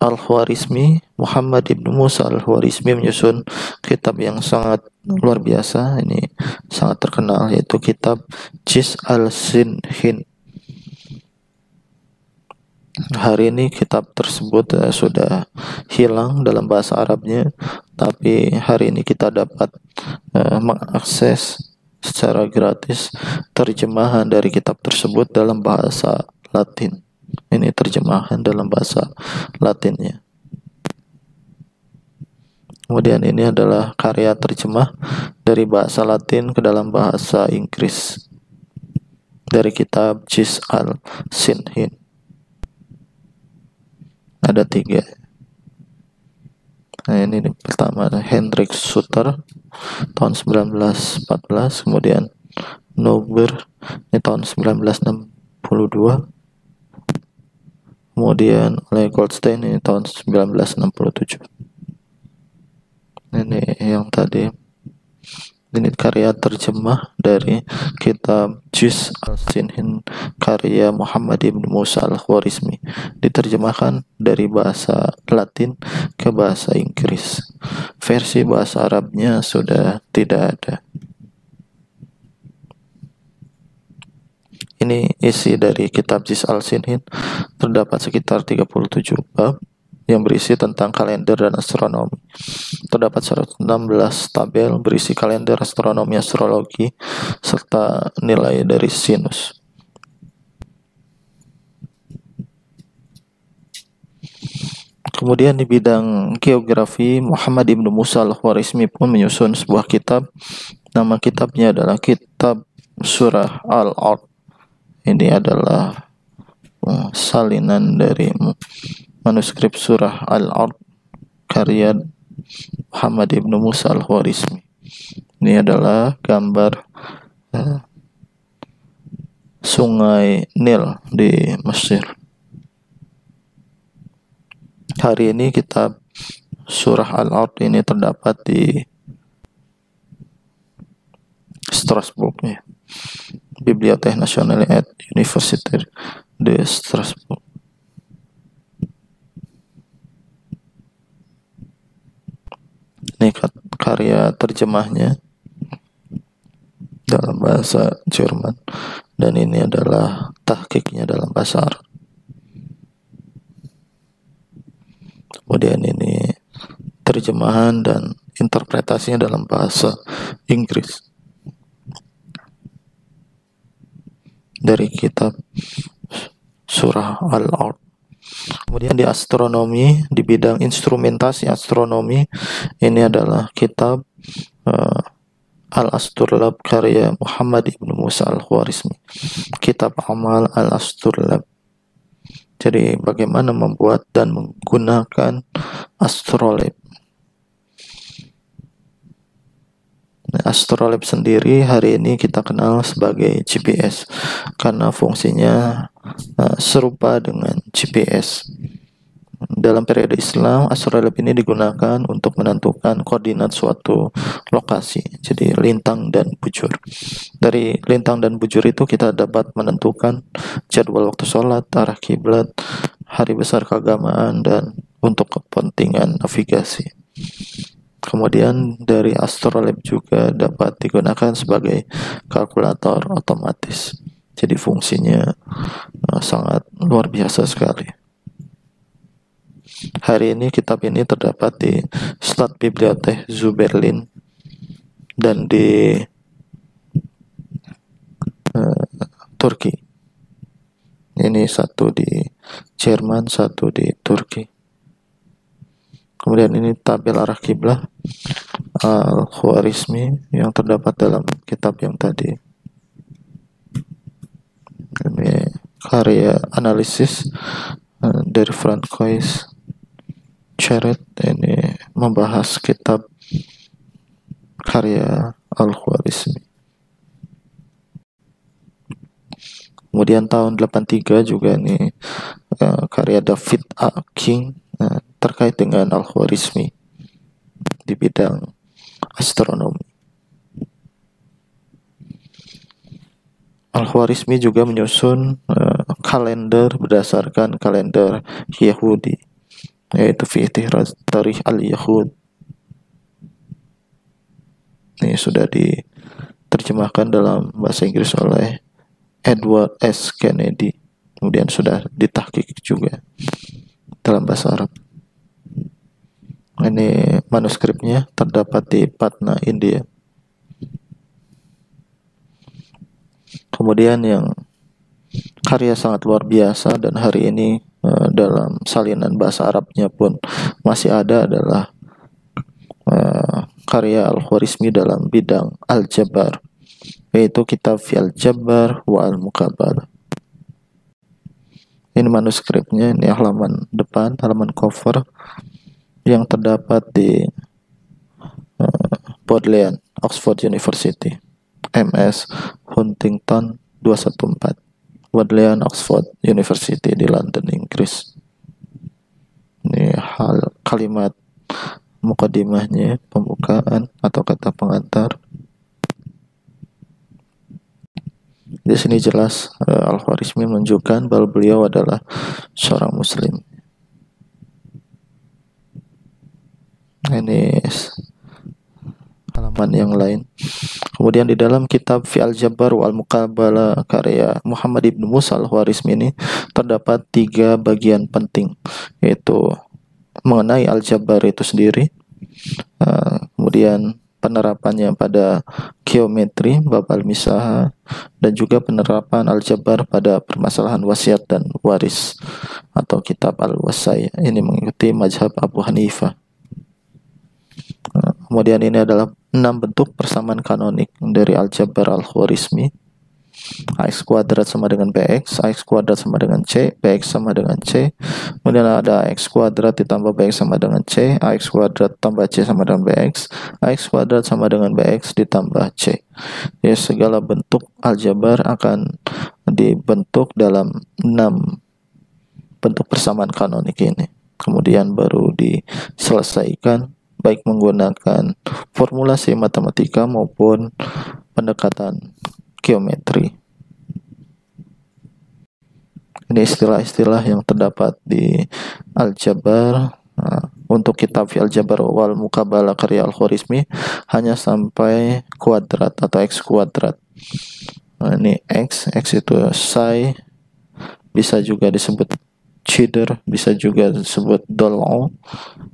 Al-Khwarizmi, Muhammad ibnu Musa Al-Khwarizmi menyusun kitab yang sangat luar biasa, ini sangat terkenal, yaitu kitab Jis al-Sinhin. Hari ini kitab tersebut sudah hilang dalam bahasa Arabnya, tapi hari ini kita dapat mengakses secara gratis terjemahan dari kitab tersebut dalam bahasa Latin. Ini terjemahan dalam bahasa Latinnya. Kemudian ini adalah karya terjemah dari bahasa Latin ke dalam bahasa Inggris dari kitab Juz al-Sinhin. Ada 3. Nah, ini pertama Hendrik Suter tahun 1914, kemudian Neuber ini tahun 1962, kemudian oleh Goldstein ini tahun 1967. Ini yang tadi, ini karya terjemah dari kitab Juz al-Sinhin karya Muhammad ibn Musa al-Khwarizmi, diterjemahkan dari bahasa Latin ke bahasa Inggris. Versi bahasa Arabnya sudah tidak ada. Ini isi dari kitab Juz al-Sinhin. Terdapat sekitar 37 bab yang berisi tentang kalender dan astronomi. Terdapat 116 tabel berisi kalender astronomi, astrologi, serta nilai dari sinus. Kemudian di bidang geografi, Muhammad ibn Musa al-Khwarizmi pun menyusun sebuah kitab. Nama kitabnya adalah Kitab Surah Al-Ard. Ini adalah salinan dari manuskrip surah Al-Ard karya Muhammad ibn Musa al-Khwarizmi. Ini adalah gambar sungai Nil di Mesir. Hari ini kitab surah Al-Ard ini terdapat di Strasbourg, ya. Bibliothèque Nationale et Universitaire de Strasbourg. Ini karya terjemahnya dalam bahasa Jerman, dan ini adalah tahqiqnya dalam bahasa Arab. Kemudian ini terjemahan dan interpretasinya dalam bahasa Inggris dari kitab surah Al-Ard. Kemudian di astronomi, di bidang instrumentasi astronomi, ini adalah kitab Al-Asturlab karya Muhammad ibn Musa al-Khwarizmi. Kitab Amal Al-Asturlab. Jadi bagaimana membuat dan menggunakan astrolabe. Astrolabe sendiri hari ini kita kenal sebagai GPS karena fungsinya serupa dengan GPS. Dalam periode Islam, astrolabe ini digunakan untuk menentukan koordinat suatu lokasi, jadi lintang dan bujur. Dari lintang dan bujur itu kita dapat menentukan jadwal waktu sholat, arah kiblat, hari besar keagamaan, dan untuk kepentingan navigasi. Kemudian dari astrolabe juga dapat digunakan sebagai kalkulator otomatis. Jadi fungsinya sangat luar biasa sekali. Hari ini kitab ini terdapat di Staatsbibliothek zu Berlin dan di Turki. Ini satu di Jerman, satu di Turki. Kemudian ini tabel arah kiblat Al-Khwarizmi yang terdapat dalam kitab yang tadi. Ini karya analisis dari Francois Cheret. Ini membahas kitab karya Al-Khwarizmi. Kemudian tahun 83 juga ini karya David A. King terkait dengan Al-Khwarizmi di bidang astronomi. Al-Khwarizmi juga menyusun kalender berdasarkan kalender Yahudi, yaitu fi ihtiraz tarikh al-Yahud. Ini sudah diterjemahkan dalam bahasa Inggris oleh Edward S. Kennedy. Kemudian sudah ditahqiq juga dalam bahasa Arab. Ini manuskripnya terdapat di Patna, India. Kemudian yang karya sangat luar biasa dan hari ini dalam salinan bahasa Arabnya pun masih ada adalah karya Al-Khwarizmi dalam bidang Al-Jabbar, yaitu kitab Fi Al-Jabbar wa Al-Muqabbalah. Ini manuskripnya, ini halaman depan, halaman cover yang terdapat di Bodleian, Oxford University, MS Huntington 214, Bodleian, Oxford University di London, Inggris. Ini kalimat mukadimahnya, pembukaan atau kata pengantar. Di sini jelas Al-Khwarizmi menunjukkan bahwa beliau adalah seorang muslim. Ini halaman yang lain. Kemudian di dalam kitab Fi Al-Jabbar wa Al-Muqabbalah karya Muhammad ibn Musa Al-Khwarizmi ini terdapat 3 bagian penting, yaitu mengenai Al-Jabbar itu sendiri, kemudian penerapannya pada geometri bab al-misaha, dan juga penerapan Al-Jabbar pada permasalahan wasiat dan waris atau kitab Al-Wasaya. Ini mengikuti mazhab Abu Hanifah. Kemudian ini adalah 6 bentuk persamaan kanonik dari Al-Jabbar Al-Khwarizmi. Ax kuadrat sama dengan bx, ax kuadrat sama dengan c, bx sama dengan c. Kemudian ada x kuadrat ditambah bx sama dengan c, ax kuadrat tambah c sama dengan bx, ax kuadrat sama dengan bx ditambah c. Ya, segala bentuk aljabar akan dibentuk dalam 6 bentuk persamaan kanonik ini. Kemudian baru diselesaikan baik menggunakan formulasi matematika maupun pendekatan geometri. Ini istilah-istilah yang terdapat di Al-Jabbar. Untuk kitab Fi Al-Jabbar wal Muqabbalah karya Al-Khwarizmi hanya sampai kuadrat atau x kuadrat. Ini x itu psi, bisa juga disebut Cidr, bisa juga disebut Dol'o.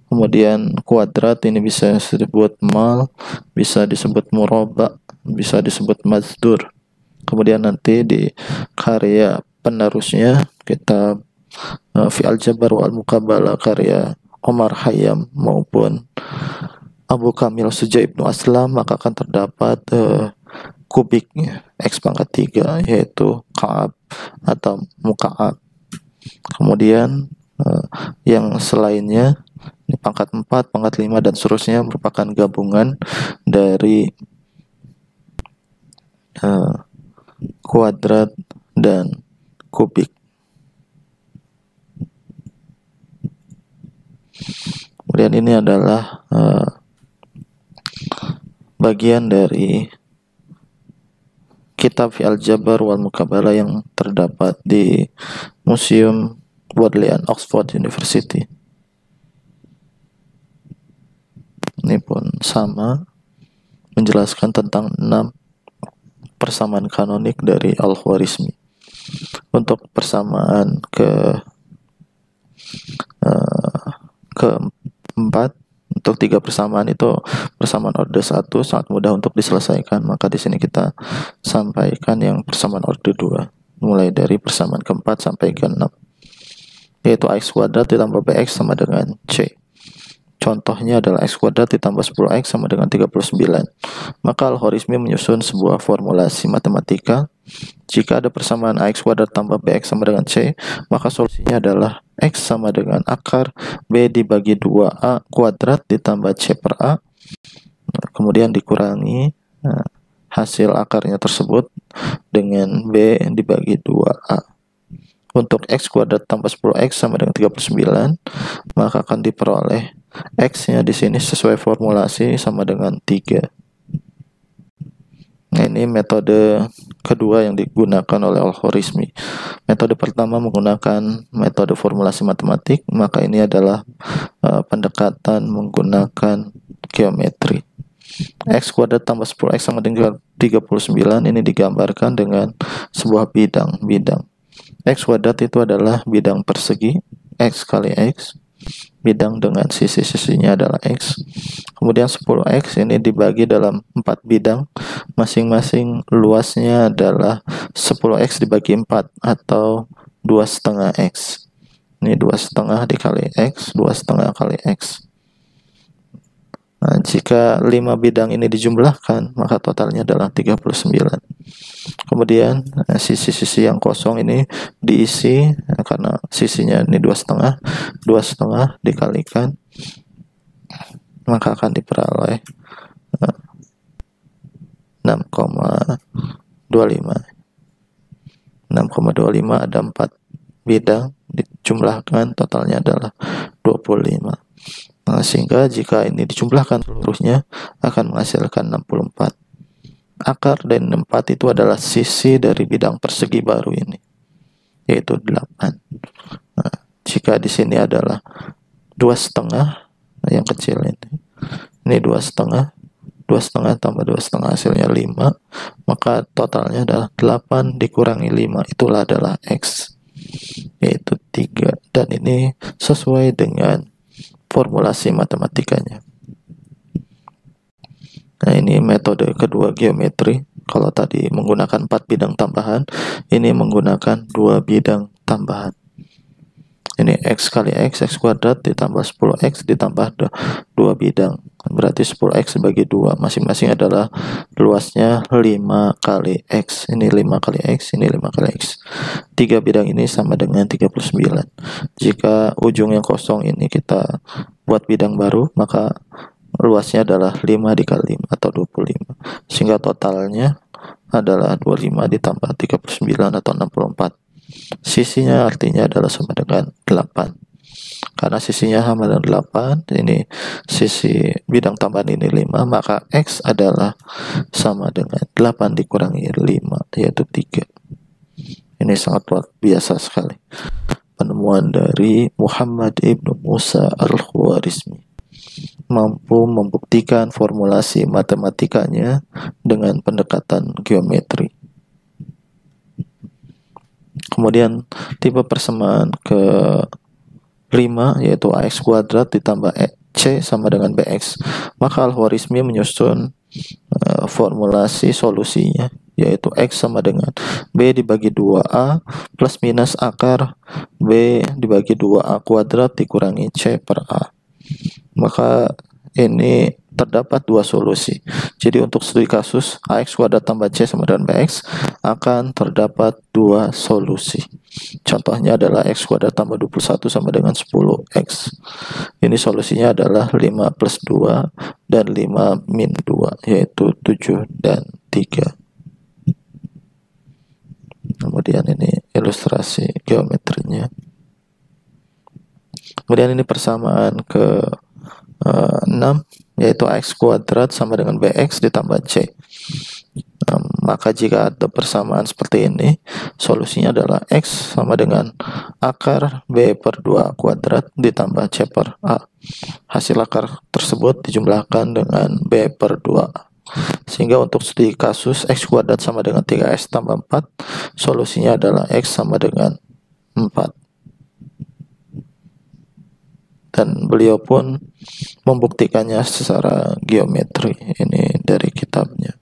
Kemudian kuadrat ini bisa disebut mal, bisa disebut murabba, bisa disebut mazdur. Kemudian nanti di karya penerusnya kitab Fi Al-Jabbar wa Al-Muqabbalah karya Omar Khayyam maupun Abu Kamil Suja Ibnu Aslam, maka akan terdapat kubiknya x pangkat 3, yaitu Ka'ab atau Muka'ab. Kemudian yang selainnya ini pangkat 4, pangkat 5 dan seterusnya merupakan gabungan dari kuadrat dan kubik. Kemudian ini adalah bagian dari kitab Fi Al-Jabbar wal Muqabbalah yang terdapat di Museum Bodleian, Oxford University. Ini pun sama, menjelaskan tentang 6 persamaan kanonik dari Al-Khwarizmi. Untuk persamaan keempat, untuk 3 persamaan itu persamaan orde 1 sangat mudah untuk diselesaikan, maka di sini kita sampaikan yang persamaan orde 2, mulai dari persamaan keempat sampai ke-6, yaitu x kuadrat ditambah bx sama dengan c. Contohnya adalah x kuadrat ditambah 10x sama dengan 39. Maka Al-Khwarizmi menyusun sebuah formulasi matematika. Jika ada persamaan ax kuadrat tambah bx sama dengan c, maka solusinya adalah x sama dengan akar b dibagi 2a kuadrat ditambah c per a. Kemudian dikurangi hasil akarnya tersebut dengan b dibagi 2a. Untuk x kuadrat tambah 10x sama dengan 39, maka akan diperoleh x-nya di sini sesuai formulasi sama dengan 3. Nah, ini metode kedua yang digunakan oleh Al-Khwarizmi. Metode pertama menggunakan metode formulasi matematik, maka ini adalah pendekatan menggunakan geometri. X kuadrat tambah 10x sama dengan 39 ini digambarkan dengan sebuah bidang. X kuadrat itu adalah bidang persegi, x kali x. bidang dengan sisi-sisinya adalah X. Kemudian 10X ini dibagi dalam 4 bidang, masing-masing luasnya adalah 10X dibagi 4 atau 2,5X. Ini 2,5 dikali X, 2,5 kali X. Nah, jika 5 bidang ini dijumlahkan, maka totalnya adalah 39. Kemudian sisi-sisi yang kosong ini diisi, karena sisinya ini 2,5, 2,5 dikalikan, maka akan diperoleh 6,25. 6,25 ada 4 bidang, dijumlahkan totalnya adalah 25. Nah, sehingga jika ini dijumlahkan seluruhnya akan menghasilkan 64. Akar dari 4 itu adalah sisi dari bidang persegi baru ini, yaitu 8. Nah, jika di sini adalah 2,5, yang kecil ini 2,5, 2,5 tambah 2,5 hasilnya 5, maka totalnya adalah 8 dikurangi 5, itulah adalah X, yaitu 3. Dan ini sesuai dengan formulasi matematikanya. Nah, ini metode kedua geometri. Kalau tadi menggunakan 4 bidang tambahan, ini menggunakan 2 bidang tambahan. Ini X kali X, X kuadrat ditambah 10X ditambah 2 bidang. Berarti 10X dibagi 2, masing-masing adalah luasnya 5 kali X. Ini 5 kali X, ini 5 kali X. 3 bidang ini sama dengan 39. Jika ujung yang kosong ini kita buat bidang baru, maka luasnya adalah 5 dikali 5 atau 25. Sehingga totalnya adalah 25 ditambah 39 atau 64. Sisinya artinya adalah sama dengan 8. Karena sisinya sama dengan 8, ini sisi bidang tambahan ini 5, maka X adalah sama dengan 8 dikurangi 5, yaitu 3. Ini sangat luar biasa sekali. Penemuan dari Muhammad ibnu Musa al-Khwarizmi mampu membuktikan formulasi matematikanya dengan pendekatan geometri. Kemudian tipe persamaan ke-5 yaitu AX kuadrat ditambah C sama dengan BX. Maka Al-Khwarizmi menyusun formulasi solusinya, yaitu X sama dengan B dibagi 2A plus minus akar B dibagi 2A kuadrat dikurangi C per A. Maka ini terdapat 2 solusi. Jadi untuk studi kasus AX kuadrat tambah C sama dengan BX akan terdapat 2 solusi. Contohnya adalah X kuadrat tambah 21 sama dengan 10X. Ini solusinya adalah 5 plus 2 dan 5 min 2, yaitu 7 dan 3. Kemudian ini ilustrasi geometrinya. Kemudian ini persamaan ke 6, yaitu X kuadrat sama dengan BX ditambah C. Maka jika ada persamaan seperti ini, solusinya adalah X sama dengan akar B per 2 kuadrat ditambah C per A. Hasil akar tersebut dijumlahkan dengan B per 2. Sehingga untuk studi kasus X kuadrat sama dengan 3X tambah 4, solusinya adalah X sama dengan 4. Dan beliau pun membuktikannya secara geometri. Ini dari kitabnya.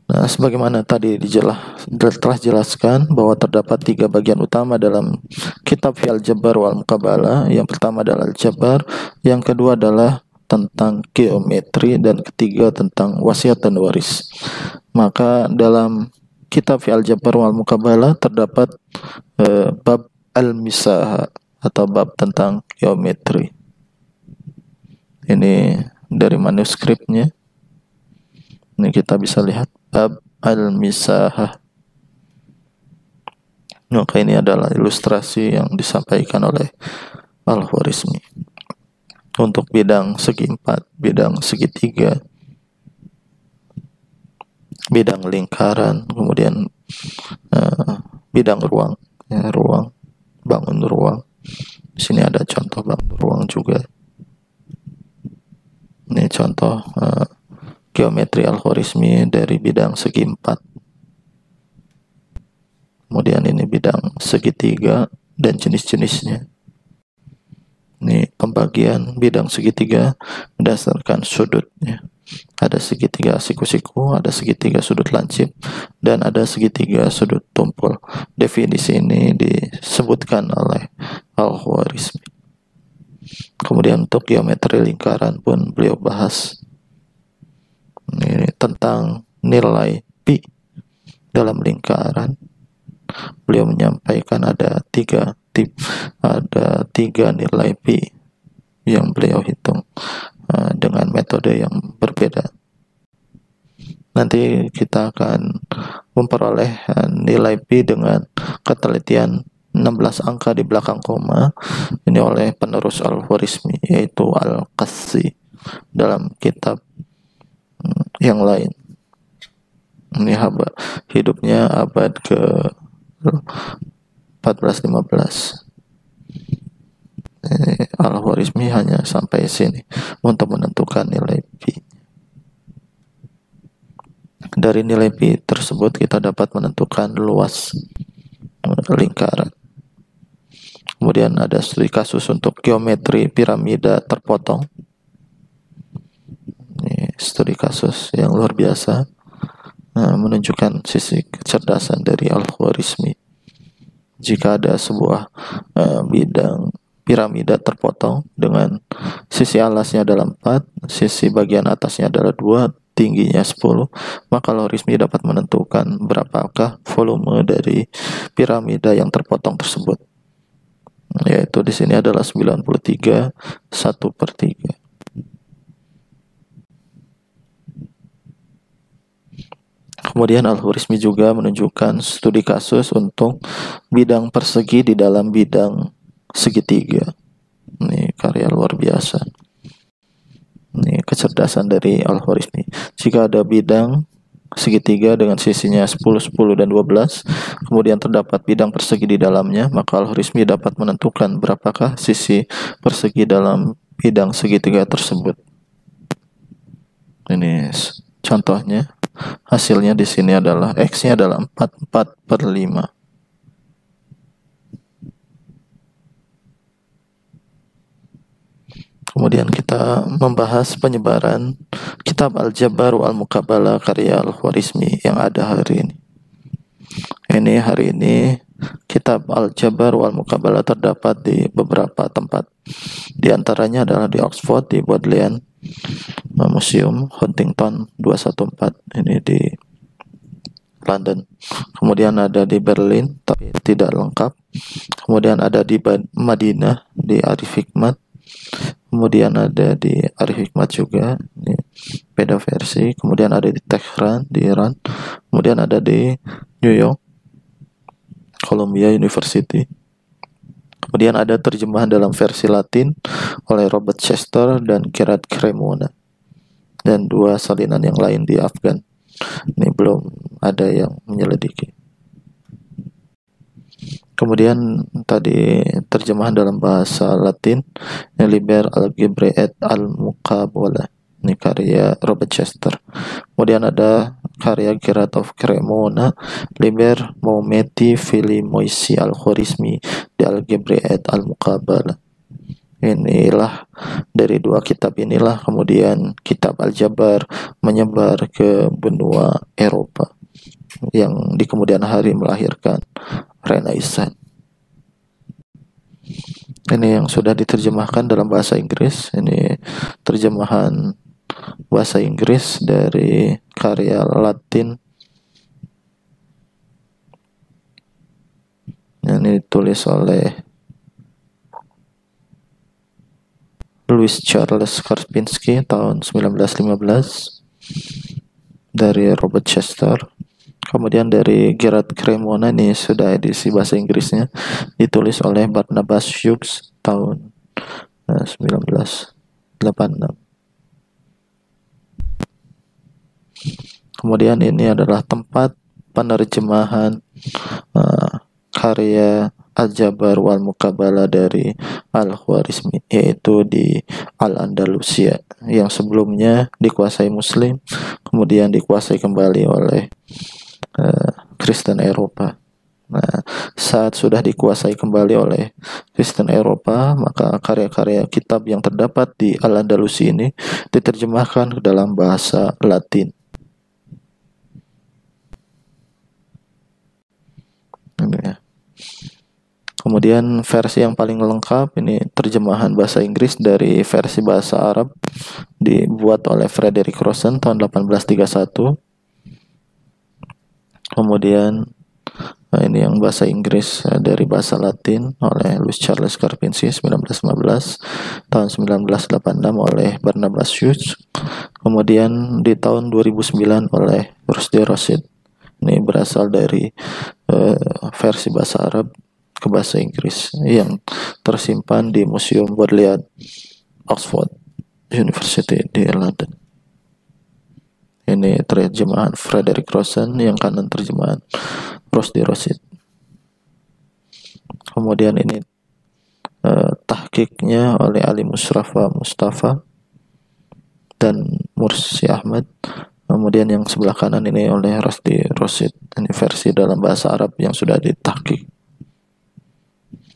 Nah, sebagaimana tadi telah jelaskan bahwa terdapat 3 bagian utama dalam kitab Fi al-Jabr wal Muqabalah. Yang pertama adalah al-Jabr, yang kedua adalah tentang geometri, dan ketiga tentang wasiat dan waris. Maka dalam kitab Fi al-Jabr wal Muqabalah terdapat bab al-misah atau bab tentang geometri. Ini dari manuskripnya. Ini kita bisa lihat bab al-misah. Maka ini adalah ilustrasi yang disampaikan oleh Al-Khwarizmi untuk bidang segi 4, bidang segitiga, bidang lingkaran, kemudian bidang ruang, bangun ruang. Di sini ada contoh bangun ruang juga. Ini contoh geometri Al-Khwarizmi dari bidang segi 4. Kemudian ini bidang segitiga dan jenis-jenisnya. Ini pembagian bidang segitiga berdasarkan sudutnya. Ada segitiga siku-siku, ada segitiga sudut lancip, dan ada segitiga sudut tumpul. Definisi ini disebutkan oleh Al-Khwarizmi. Kemudian untuk geometri lingkaran pun beliau bahas ini tentang nilai pi dalam lingkaran. Beliau menyampaikan ada tiga nilai pi yang beliau hitung dengan metode yang berbeda. Nanti kita akan memperoleh nilai pi dengan ketelitian 16 angka di belakang koma ini oleh penerus Al-Khwarizmi, yaitu Al-Qassi dalam kitab yang lain. Ini hidupnya abad ke 14-15. Al-Khwarizmi hanya sampai sini untuk menentukan nilai pi. Dari nilai pi tersebut kita dapat menentukan luas lingkaran. Kemudian ada studi kasus untuk geometri piramida terpotong. Ini studi kasus yang luar biasa, menunjukkan sisi kecerdasan dari Al-Khwarizmi. Jika ada sebuah bidang piramida terpotong dengan sisi alasnya adalah 4, sisi bagian atasnya adalah 2, tingginya 10, maka Al-Khwarizmi dapat menentukan berapakah volume dari piramida yang terpotong tersebut, yaitu di sini adalah 93 1/3. Kemudian Al-Khwarizmi juga menunjukkan studi kasus untuk bidang persegi di dalam bidang segitiga. Ini karya luar biasa. Ini kecerdasan dari Al-Khwarizmi. Jika ada bidang segitiga dengan sisinya 10, 10, dan 12, kemudian terdapat bidang persegi di dalamnya, maka Al-Khwarizmi dapat menentukan berapakah sisi persegi dalam bidang segitiga tersebut. Ini contohnya. Hasilnya di sini adalah X-nya adalah 4/5. Kemudian kita membahas penyebaran kitab Al-Jabar wal Muqabalah karya Al-Khwarizmi yang ada hari ini. Hari ini kitab Al-Jabar wal Muqabalah terdapat di beberapa tempat. Di antaranya adalah di Oxford, di Bodleian Museum Huntington 214, ini di London. Kemudian ada di Berlin, tapi tidak lengkap. Kemudian ada di Madinah, di Arif Hikmat. Kemudian ada di Arif Hikmat juga, ini beda versi. Kemudian ada di Tehran, di Iran. Kemudian ada di New York, Columbia University. Kemudian ada terjemahan dalam versi Latin oleh Robert Chester dan Gerard Cremona, dan 2 salinan yang lain di Afgan. Ini belum ada yang menyelidiki. Kemudian tadi terjemahan dalam bahasa Latin, Liber Algebrae et al-Muqabalah, ini karya Robert Chester. Kemudian ada karya Gerard of Cremona, Liber Maumeti Filimoisi Al-Khwarizmi di Algebrae et al-Muqabalah. Inilah dari 2 kitab inilah kemudian kitab Al-Jabar menyebar ke benua Eropa yang di kemudian hari melahirkan Renaissance. Ini yang sudah diterjemahkan dalam bahasa Inggris. Ini terjemahan bahasa Inggris dari karya Latin. Ini ditulis oleh Louis Charles Karpinski tahun 1915 dari Robert Chester. Kemudian dari Gerard Cremona, ini sudah edisi bahasa Inggrisnya, ditulis oleh Barnabas Hughes tahun 1986. Kemudian ini adalah tempat penerjemahan karya Al-Jabar wal Muqabalah dari Al-Khwarizmi, yaitu di Al-Andalusia yang sebelumnya dikuasai Muslim, kemudian dikuasai kembali oleh Kristen Eropa. Nah, saat sudah dikuasai kembali oleh Kristen Eropa, maka karya-karya kitab yang terdapat di Al-Andalusi ini diterjemahkan ke dalam bahasa Latin. Ini ya. Kemudian versi yang paling lengkap ini terjemahan bahasa Inggris dari versi bahasa Arab dibuat oleh Frederick Rosen tahun 1831. Kemudian ini yang bahasa Inggris dari bahasa Latin oleh Louis Charles Carpentier 1915, tahun 1986 oleh Barnabas Hughes. Kemudian di tahun 2009 oleh Rushdie Rashid. Ini berasal dari versi bahasa Arab ke bahasa Inggris yang tersimpan di Museum Bodleian Oxford University di London. Ini terjemahan Frederick Rosen, yang kanan terjemahan Rushdie Rashid. Kemudian ini tahqiqnya oleh Ali Mustafa dan Mursi Ahmad. Kemudian yang sebelah kanan ini oleh Rushdie Rashid. Ini versi dalam bahasa Arab yang sudah ditahqiq.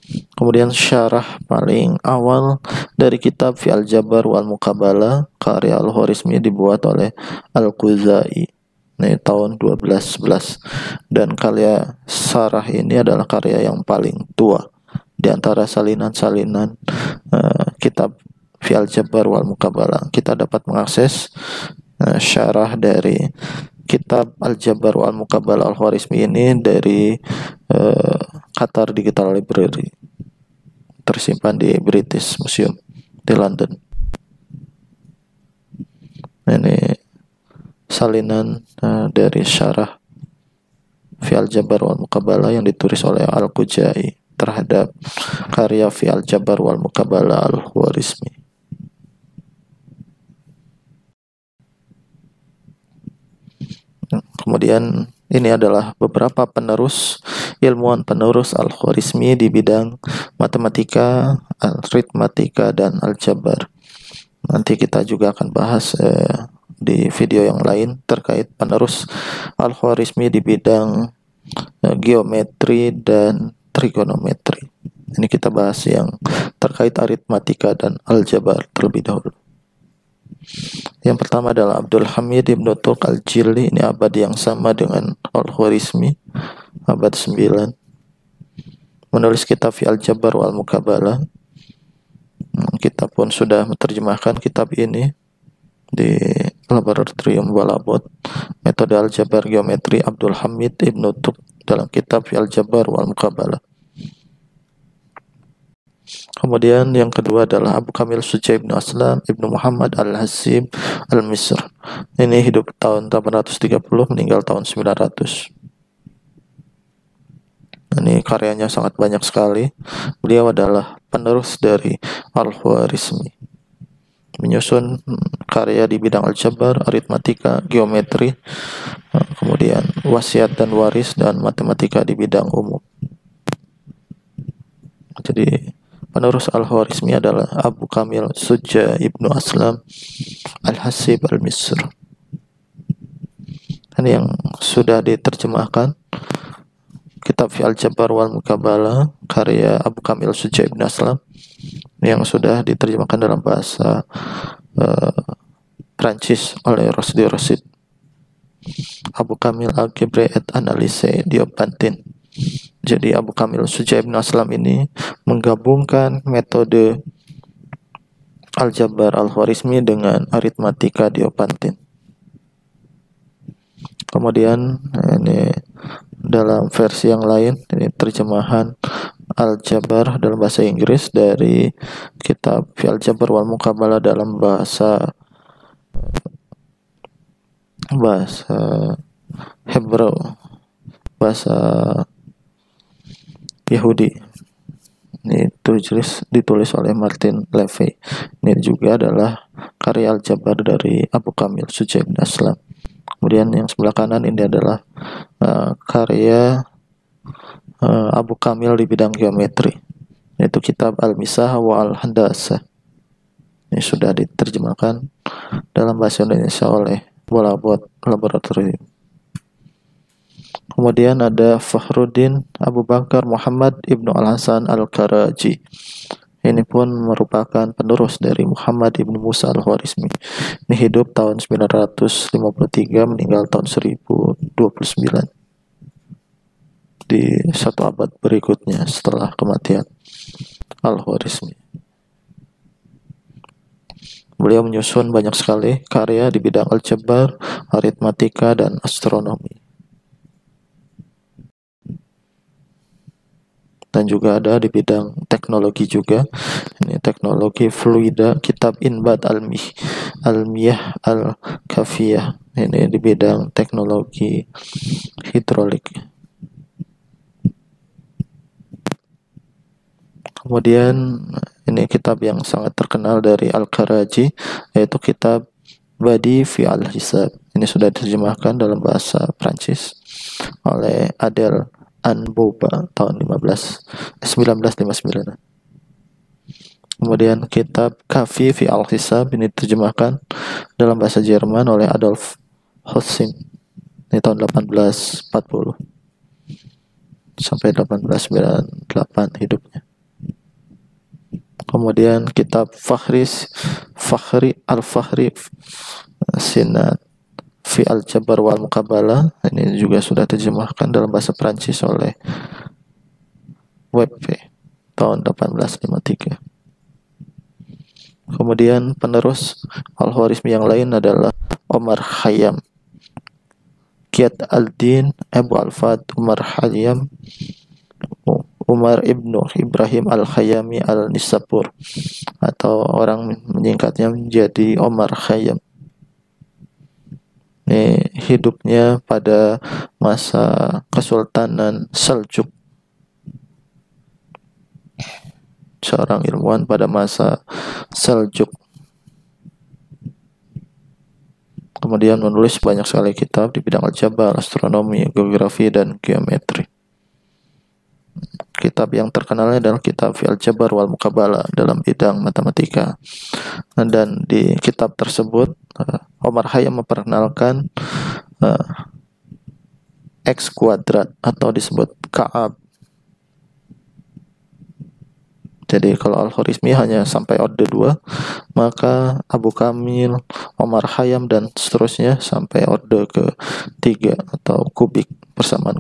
Kemudian syarah paling awal dari kitab Fi Al-Jabar wal Muqabalah karya Al-Khwarizmi dibuat oleh Al-Khuzai tahun 1211, dan karya syarah ini adalah karya yang paling tua di antara salinan-salinan kitab Fi Al-Jabar wal Muqabalah. Kita dapat mengakses syarah dari kitab Al-Jabar wal Muqabalah Al-Khwarizmi ini dari Qatar Digital Library, tersimpan di British Museum di London. Ini salinan dari syarah Fi Al-Jabar wal Muqabalah yang ditulis oleh Al-Khuzai terhadap karya Fi Al-Jabar wal Muqabalah Al-Khwarizmi. Kemudian ini adalah beberapa ilmuwan penerus Al-Khwarizmi di bidang matematika, aritmatika, dan aljabar. Nanti kita juga akan bahas di video yang lain terkait penerus Al-Khwarizmi di bidang geometri dan trigonometri. Ini kita bahas yang terkait aritmatika dan aljabar terlebih dahulu. Yang pertama adalah Abdul Hamid Ibn Turk Al-Jilli. Ini abad yang sama dengan Al-Khwarizmi, abad 9. Menulis kitab Fi Al-Jabar wal Muqabalah. Kita pun sudah menerjemahkan kitab ini di Laboratorium Balabot. Metode Aljabar Geometri Abdul Hamid Ibn Turk dalam kitab Fi Al-Jabar wal Muqabalah. Kemudian yang kedua adalah Abu Kamil Sujai Ibn Aslam Ibn Muhammad Al-Hasib Al-Misr. Ini hidup tahun 830, meninggal tahun 900. Ini karyanya sangat banyak sekali. Beliau adalah penerus dari Al-Khwarizmi. Menyusun karya di bidang aljabar, aritmatika, geometri, kemudian wasiat dan waris, dan matematika di bidang umum. Jadi penerus Al-Khwarizmi adalah Abu Kamil Sujai Ibn Aslam Al-Hasib Al-Misr. Ini yang sudah diterjemahkan kitab Fi Al-Jabar wal Muqabalah karya Abu Kamil Sujai Ibn Aslam, yang sudah diterjemahkan dalam bahasa Prancis oleh Rushdie Rashid. Abu Kamil Algebre et Analyse Diopantin. Jadi Abu Kamil Sujai Ibn Aslam ini menggabungkan metode aljabar Al-Khwarizmi dengan aritmatika Diopantin. Kemudian ini dalam versi yang lain, ini terjemahan Al-Jabar dalam bahasa Inggris dari kitab Fi Al-Jabar wal Muqabalah dalam bahasa Hebrew, bahasa Yahudi. Ini ditulis oleh Martin Levy. Ini juga adalah karya Al-Jabar dari Abu Kamil Sujai Ibn Aslam. Kemudian yang sebelah kanan ini adalah karya Abu Kamil di bidang geometri, yaitu kitab Al-Misah wa Al-Handasah. Ini sudah diterjemahkan dalam bahasa Indonesia oleh Balabot Laboratorium. Kemudian ada Fakhruddin Abu Bakar Muhammad Ibnu Al-Hasan Al-Karaji. Ini pun merupakan penerus dari Muhammad Ibnu Musa Al-Khwarizmi. Ini hidup tahun 953, meninggal tahun 1029. Di satu abad berikutnya setelah kematian Al-Khwarizmi. Beliau menyusun banyak sekali karya di bidang aljabar, aritmatika, dan astronomi. Dan juga ada di bidang teknologi juga. Ini teknologi fluida, kitab Inbat Almiyah Al-Kafiyah. Ini di bidang teknologi hidrolik. Kemudian ini kitab yang sangat terkenal dari Al-Karaji, yaitu kitab Badi fi al-Hisab. Ini sudah diterjemahkan dalam bahasa Prancis oleh Adel Anbouba tahun 1959. Kemudian kitab Kafi fi al-Hisab ini diterjemahkan dalam bahasa Jerman oleh Adolf Hossim. Ini tahun 1840 sampai 1898 hidupnya. Kemudian kitab Fahri Al-Fahri Sinat fi al-Jabar wal Muqabalah, ini juga sudah terjemahkan dalam bahasa Prancis oleh Webbe tahun 1853. Kemudian penerus Al-Khwarizmi yang lain adalah Omar Khayyam, Qiyat al-Din Abu al-Fat Umar Khayyam, Umar Ibnu Ibrahim Al-Khayyami Al-Nisapur, atau orang menyingkatnya menjadi Omar Khayyam. Ini hidupnya pada masa Kesultanan Seljuk, seorang ilmuwan pada masa Seljuk. Kemudian menulis banyak sekali kitab di bidang aljabar, astronomi, geografi, dan geometri. Kitab yang terkenalnya adalah kitab Fi al-Jabar wal Muqabalah dalam bidang matematika. Dan di kitab tersebut Omar Khayyam memperkenalkan X kuadrat atau disebut Ka'ab. Jadi kalau Al-Khwarizmi hanya sampai orde 2, maka Abu Kamil, Omar Khayyam, dan seterusnya sampai orde ke-3 atau kubik, persamaan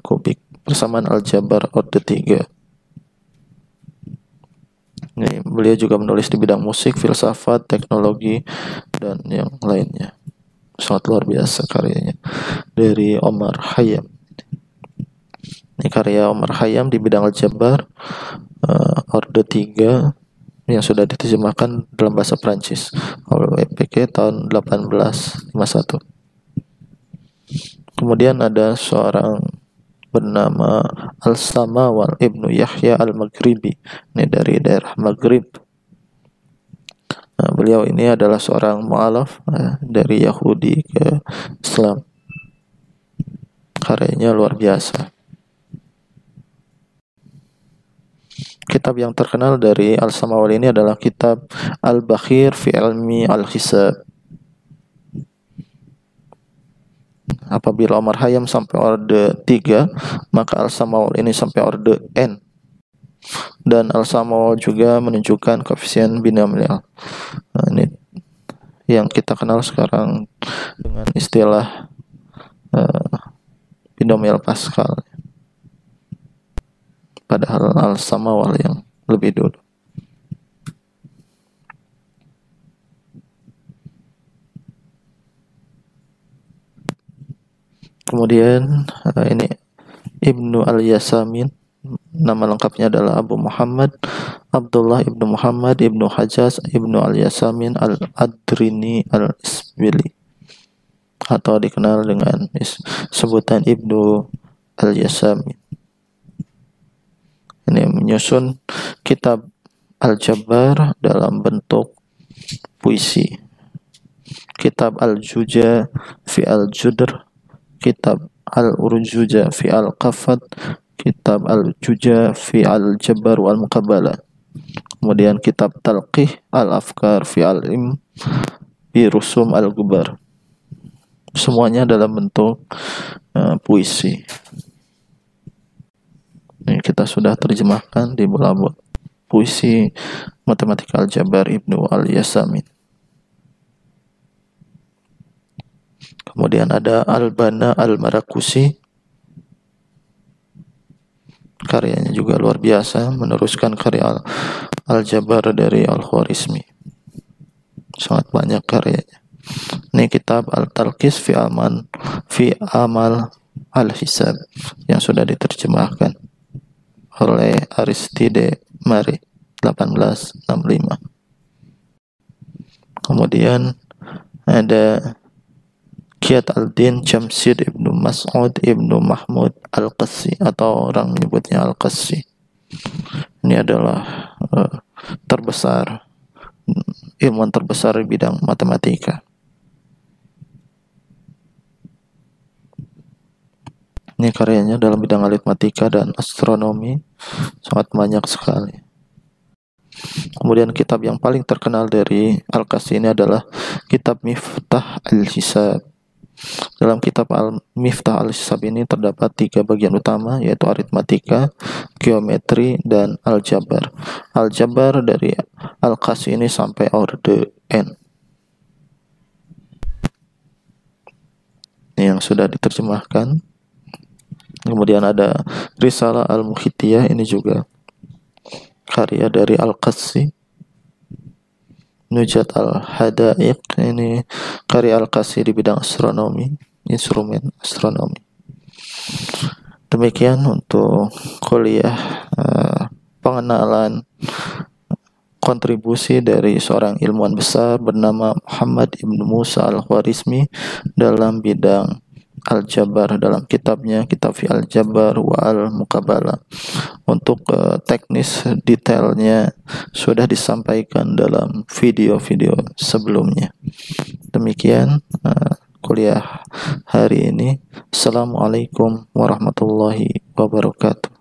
aljabar orde 3. Ini beliau juga menulis di bidang musik, filsafat, teknologi, dan yang lainnya. Sangat luar biasa karyanya dari Omar Khayyam. Ini karya Omar Khayyam di bidang aljabar orde 3 yang sudah diterjemahkan dalam bahasa Prancis oleh WPK tahun 1851. Kemudian ada seorang bernama Al-Samawal Ibnu Yahya Al-Maghribi, ini dari daerah Maghrib. Beliau ini adalah seorang mu'alaf dari Yahudi ke Islam. Karyanya luar biasa. Kitab yang terkenal dari Al-Samawal ini adalah kitab Al-Bakhir fi Ilmi Al-Hisab. Apabila Omar Khayyam sampai orde 3, maka Al-Samawal ini sampai orde N. Dan Al-Samawal juga menunjukkan koefisien binomial. Ini yang kita kenal sekarang dengan istilah binomial Pascal. Padahal Al-Samawal yang lebih dulu. Kemudian ini Ibnu Al-Yasamin, nama lengkapnya adalah Abu Muhammad Abdullah Ibnu Muhammad Ibnu Hajjaj Ibnu Al-Yasamin Al-Adrini Al-Isbili, atau dikenal dengan sebutan Ibnu Al-Yasamin. Ini menyusun kitab Al-Jabar dalam bentuk puisi. Kitab Al-Juja fi Al-Judr, kitab Al-Urjuja fi Al-Qafat, kitab Al-Juja fi Al-Jabar wal Muqabalah. Kemudian kitab Talqih Al-Afkar fi Al-Im bi Rusum Al-Gubar. Semuanya dalam bentuk puisi. Ini kita sudah terjemahkan di buku puisi Matematika Al-Jabar Ibnu Al-Yasamin. Kemudian ada Al-Bana Al-Marakusi, karyanya juga luar biasa, meneruskan karya Al-Jabar dari Al-Khwarizmi. Sangat banyak karyanya. Ini kitab Al-Talqis fi Amal Al-Hisab yang sudah diterjemahkan oleh Aristide Marie 1865. Kemudian ada Qiyat al-Din Jamshid Ibnu Mas'ud Ibnu Mahmud Al-Qassi, atau orang menyebutnya Al-Qassi. Ini adalah ilmuwan terbesar di bidang matematika. Ini karyanya dalam bidang aritmatika dan astronomi sangat banyak sekali. Kemudian kitab yang paling terkenal dari Al-Qassi ini adalah kitab Miftah Al-Hisab. Dalam kitab Miftah Al-Hisab ini terdapat 3 bagian utama, yaitu aritmatika, geometri, dan aljabar. Aljabar dari Al-Qassi ini sampai orde N. Ini yang sudah diterjemahkan. Kemudian ada Risalah Al-Mukhitiyah, ini juga karya dari Al-Qassi. Nujat Al-Hadaiq, ini karya Al-Qassi di bidang astronomi, instrumen astronomi. Demikian untuk kuliah pengenalan kontribusi dari seorang ilmuwan besar bernama Muhammad Ibn Musa Al-Khwarizmi dalam bidang Al-Jabar, dalam kitabnya Kitab fi Al-Jabar wa Al-Muqabalah. Untuk teknis detailnya sudah disampaikan dalam video-video sebelumnya. Demikian kuliah hari ini. Assalamualaikum warahmatullahi wabarakatuh.